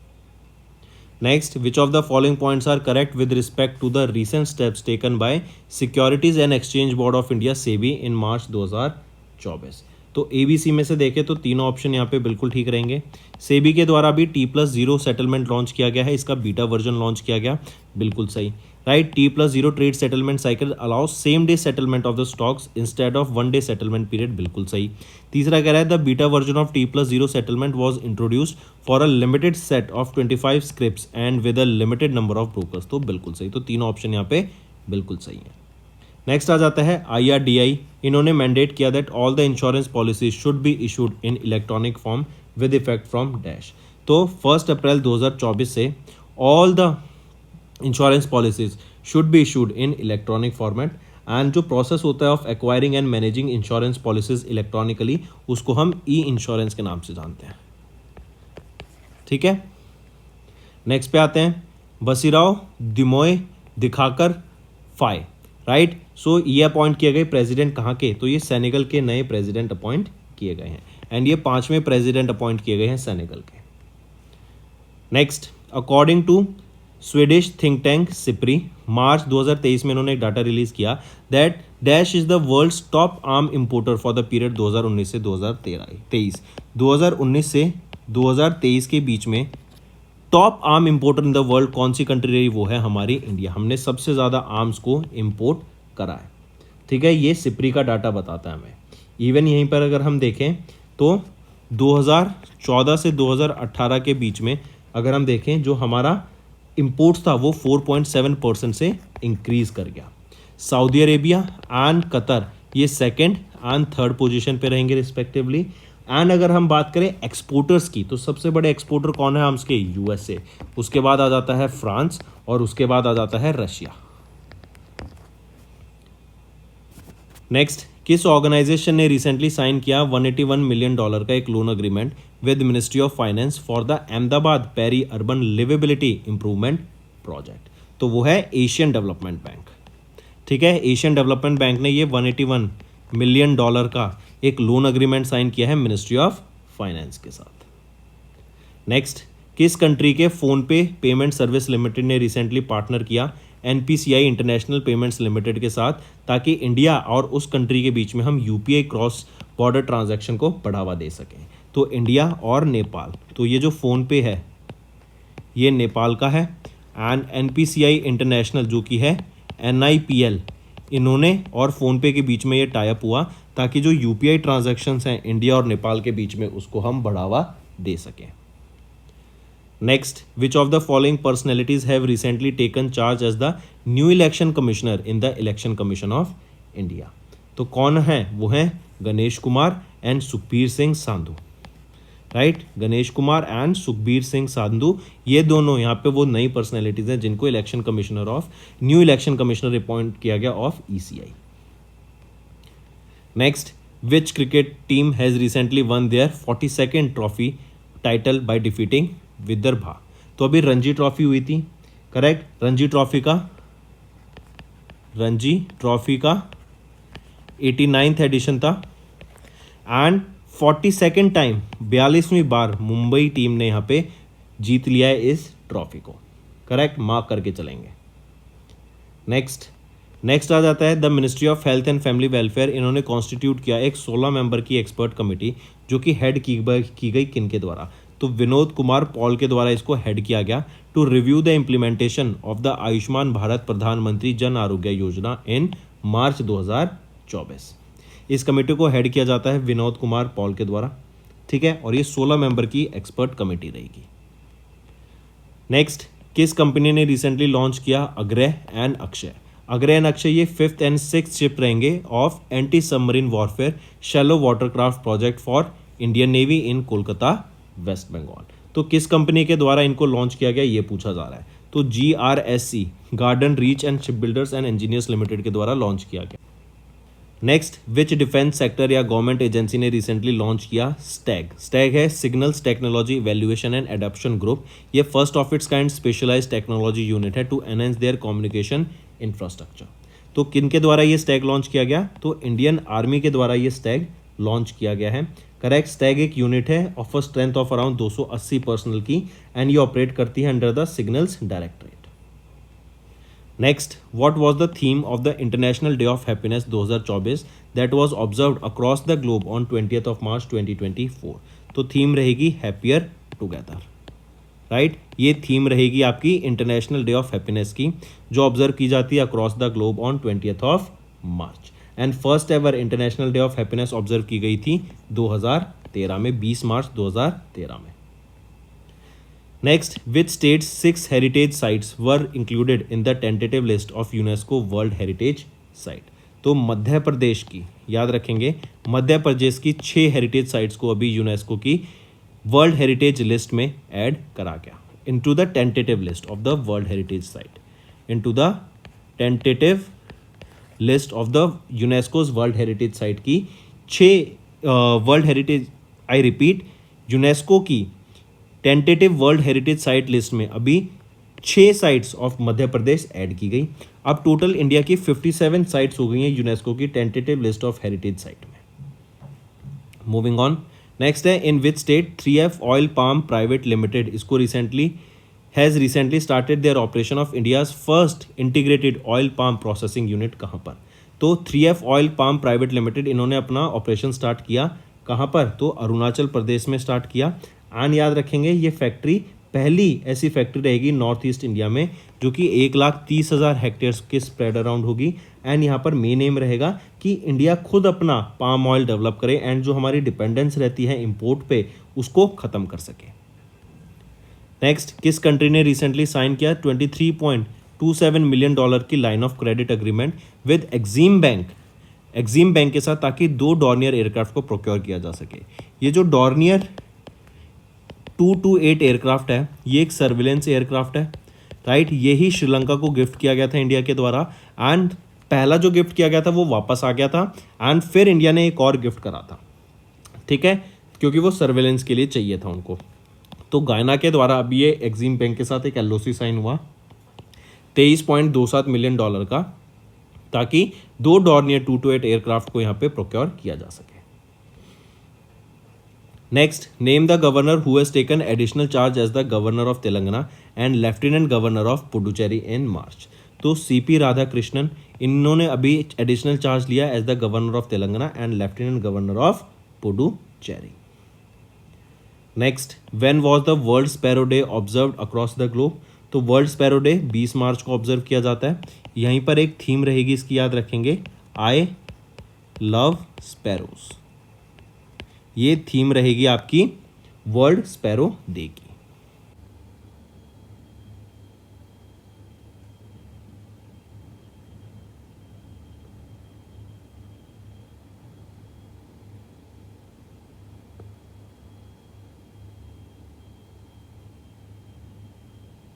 Next, which of the following points are correct with respect to the recent steps taken by Securities and Exchange Board of India SEBI in March 2024? तो ABC में से देखें तो तीनों option यहाँ पे बिल्कुल ठीक रहेंगे। सेबी के द्वारा भी T+0 सेटलमेंट लॉन्च किया गया है, इसका बीटा वर्जन लॉन्च किया गया, बिल्कुल सही, right. T+0 trade settlement cycle allows same day settlement of the stocks instead of 1 day settlement period, बिल्कुल सही। तीसरा कह रहा है the beta version of T+0 settlement was introduced for a limited set of 25 scripts and with a limited number of brokers, तो बिल्कुल सही। तो तीनों ऑप्शन यहाँ पे बिल्कुल सही है। नेक्स्ट आ जाता है IRDAI, इन्होंने मैंडेट किया that all the insurance policies should be issued in electronic form with effect from dash. तो 1 अप्रैल 2024 से all the insurance policies should be issued in electronic format, and जो प्रोसेस होता है of acquiring and managing insurance policies electronically, उसको हम insurance के नाम से जानते हैं, ठीक है। नेक्स्ट पे आते हैं बसीराव दिमोय दिखाकर फाई, राइट। सो ये अपॉइंट किए गए प्रेसिडेंट कहाँ के, तो ये सेनेगल के नए प्रेसिडेंट अपॉइंट किए गए हैं, एंड ये 5वें प्रेसिडेंट अपॉइंट किए गए हैं सेनेगल के। Next, according to Swedish think tank SIPRI, March 2023 में इन्होंने एक डाटा रिलीज किया that dash is the world's top arm importer for the period 2019 से 2023। 2019 से 2023 के बीच में top arm importer in the world कौन सी कंट्री रही, वो है हमारी इंडिया। हमने सबसे ज़्यादा आर्म्स को इंपोर्ट करा है, ठीक है। ये सिप्री का डाटा बताता है हमें। इवन यहीं पर अगर हम देखें तो 2014 से 2018 के बीच में अगर हम देखें, जो हमारा इंपोर्ट्स था वो 4.7% से इंक्रीज कर गया। सऊदी अरेबिया एंड कतर ये सेकंड एंड थर्ड पोजीशन पे रहेंगे रिस्पेक्टिवली। एंड अगर हम बात करें एक्सपोर्टर्स की, तो सबसे बड़े एक्सपोर्टर कौन है आर्म्स के, USA, उसके बाद आ जाता है फ्रांस, और उसके बाद आ जाता है रशिया। नेक्स्ट, किस ऑर्गेनाइजेशन ने रिसेंटली साइन किया $181 मिलियन का एक loan agreement with ministry of finance for the Ahmedabad peri urban liveability improvement project? तो वो है एशियन डेवलपमेंट बैंक, ठीक है। एशियन डेवलपमेंट बैंक ने ये $181 मिलियन का एक लोन अग्रीमेंट साइन किया है मिनिस्ट्री ऑफ फाइनेंस के साथ। नेक्स्ट, किस कंट्री के फोन पे पेमेंट सर्विस लिमिटेड ने रिसेंटली पार्टनर किया NPCI इंटरनेशनल पेमेंट्स लिमिटेड के साथ, ताकि इंडिया और उस कंट्री के बीच में हम UPI क्रॉस बॉर्डर ट्रांजैक्शन को बढ़ावा दे सकें? तो इंडिया और नेपाल। तो ये जो फ़ोन पे है ये नेपाल का है, एंड NPCI इंटरनेशनल जो कि है NIPL, इन्होंने और फ़ोनपे के बीच में ये टाइप हुआ ताकि जो UPI ट्रांजैक्शंस हैं इंडिया और नेपाल के बीच में उसको हम बढ़ावा दे सकें। Next, which of the following personalities have recently taken charge as the new election commissioner in the election commission of India? तो कौन है, वो हैं Ganesh Kumar and Sukhbir Singh Sandhu, right. Ganesh Kumar and Sukhbir Singh Sandhu, ये दोनों यहाँ पे वो नई पर्सनैलिटीज हैं जिनको election commissioner of new election commissioner appoint किया गया of ECI। Next, which cricket team has recently one there 42nd trophy title by defeating Vidarbha? तो अभी रणजी ट्रॉफी हुई थी, करेक्ट। रणजी ट्रॉफी का 89th एडिशन था, एंड 42nd टाइम 42वीं बार मुंबई टीम ने यहाँ पे जीत लिया है इस ट्रॉफी को, करेक्ट, मार्क करके चलेंगे। नेक्स्ट आ जाता है the ministry of health and family welfare, इन्होंने कॉन्स्टिट्यूट किया एक 16 मेंबर की एक्सपर्ट कमेटी जो कि हेड की गई किन के द्वारा? तो विनोद कुमार पॉल के द्वारा इसको हेड किया गया to review the implementation of the Ayushman Bharat Pradhan Mantri Jan Arogya Yojana in March 2024। इस कमेटी को हेड किया जाता है विनोद कुमार पॉल के द्वारा, ठीक है, और ये 16 मेंबर की एक्सपर्ट कमेटी रहेगी। नेक्स्ट, किस कंपनी ने रिसेंटली लॉन्च किया अग्रह एंड अक्षय? अग्रह एंड अक्षय ये 5th and 6th शिप रहेंगे of anti submarine warfare shallow watercraft project for Indian navy in Kolkata waste Bengal. तो किस कंपनी के द्वारा इनको लॉन्च किया गया ये पूछा जा रहा है। तो GRSC garden reach and shipbuilders and engineers limited के द्वारा लॉन्च किया गया। नेक्स्ट, विच डिफेंस सेक्टर या गवर्नमेंट एजेंसी ने रिसेंटली लॉन्च किया स्टैग। स्टैग है signals technology evaluation and adoption group. ये first of its kind specialised technology unit है to enhance their communication infrastructure. तो किन के द्वारा ये स्टैग लॉन्च किया गया, तो इंडियन आर्मी के द्वारा ये स्टैग लॉन्च किया गया है। करेक्ट, स्टैग एक यूनिट है of a strength of around 280 personal की एंड ये ऑपरेट करती है under the signals directorate. Next, what was the theme of the international day of happiness 2024 that was observed across the globe on 20th of March 2024। तो theme रहेगी happier together, right. ये theme रहेगी आपकी international day of happiness की, जो observe की जाती है across the globe on 20th of March। And first ever international day of happiness observe की गई थी 2013 में, 20 मार्च 2013 में। Next, which states 6 heritage sites were included in the tentative list of UNESCO world heritage site. तो मध्य प्रदेश की, याद रखेंगे, मध्य प्रदेश की 6 हेरिटेज साइट्स को अभी यूनेस्को की वर्ल्ड हेरिटेज लिस्ट में ऐड करा गया, into the tentative list of the world heritage site, into the tentative list of the UNESCO's world heritage site की 6 world heritage, I repeat, UNESCO की tentative world heritage site list में अभी 6 sites of Madhya Pradesh add की गई। अब total India की 57 sites हो गई हैं यूनेस्को की tentative list of heritage site में। मूविंग ऑन, नेक्स्ट है in which state 3F oil palm private limited इसको has recently started their operation of India's first integrated oil palm processing unit. कहाँ पर, तो 3F oil palm private limited इन्होंने अपना operation start किया कहाँ पर, तो अरुणाचल प्रदेश में स्टार्ट किया। एंड याद रखेंगे ये फैक्ट्री पहली ऐसी फैक्ट्री रहेगी नॉर्थ ईस्ट इंडिया में जो कि 1,30,000 हेक्टेयर्स के स्प्रेड अराउंड होगी। एंड यहाँ पर मेन एम रहेगा कि इंडिया खुद अपना पाम ऑयल डेवलप करे एंड जो हमारी डिपेंडेंस रहती है इंपोर्ट पे उसको ख़त्म कर सके। नेक्स्ट, किस कंट्री ने रिसेंटली साइन किया $23.27 मिलियन की line of credit agreement with Exim bank के साथ, ताकि 2 डॉर्नियर एयरक्राफ्ट को प्रोक्योर किया जा सके। ये जो डॉर्नियर 228 एयरक्राफ्ट है ये एक सर्विलेंस एयरक्राफ्ट है, राइट। यही श्रीलंका को गिफ्ट किया गया था इंडिया के द्वारा एंड पहला जो गिफ्ट किया गया था वो वापस आ गया था एंड फिर इंडिया ने एक और गिफ्ट करा था, ठीक है, क्योंकि वो सर्विलेंस के लिए चाहिए था उनको। तो गायना के द्वारा अभी ये एक्सिम बैंक के साथ एक LOC साइन हुआ $23.27 मिलियन का, ताकि 2 डॉर्नियर 228 एयरक्राफ्ट को यहाँ पे प्रोक्योर किया जा सके। Next, name the governor who has taken additional charge as the governor of Telangana and lieutenant governor of Puducherry in March. तो CP राधाकृष्णन, इन्होंने अभी एडिशनल चार्ज लिया as the governor of Telangana and lieutenant governor of Puducherry. Next, when was the world sparrow day observed across the globe. तो world sparrow day 20 March को observe किया जाता है। यहीं पर एक थीम रहेगी इसकी, याद रखेंगे, आई लव स्पैरोज। ये थीम रहेगी आपकी वर्ल्ड स्पैरो डे की।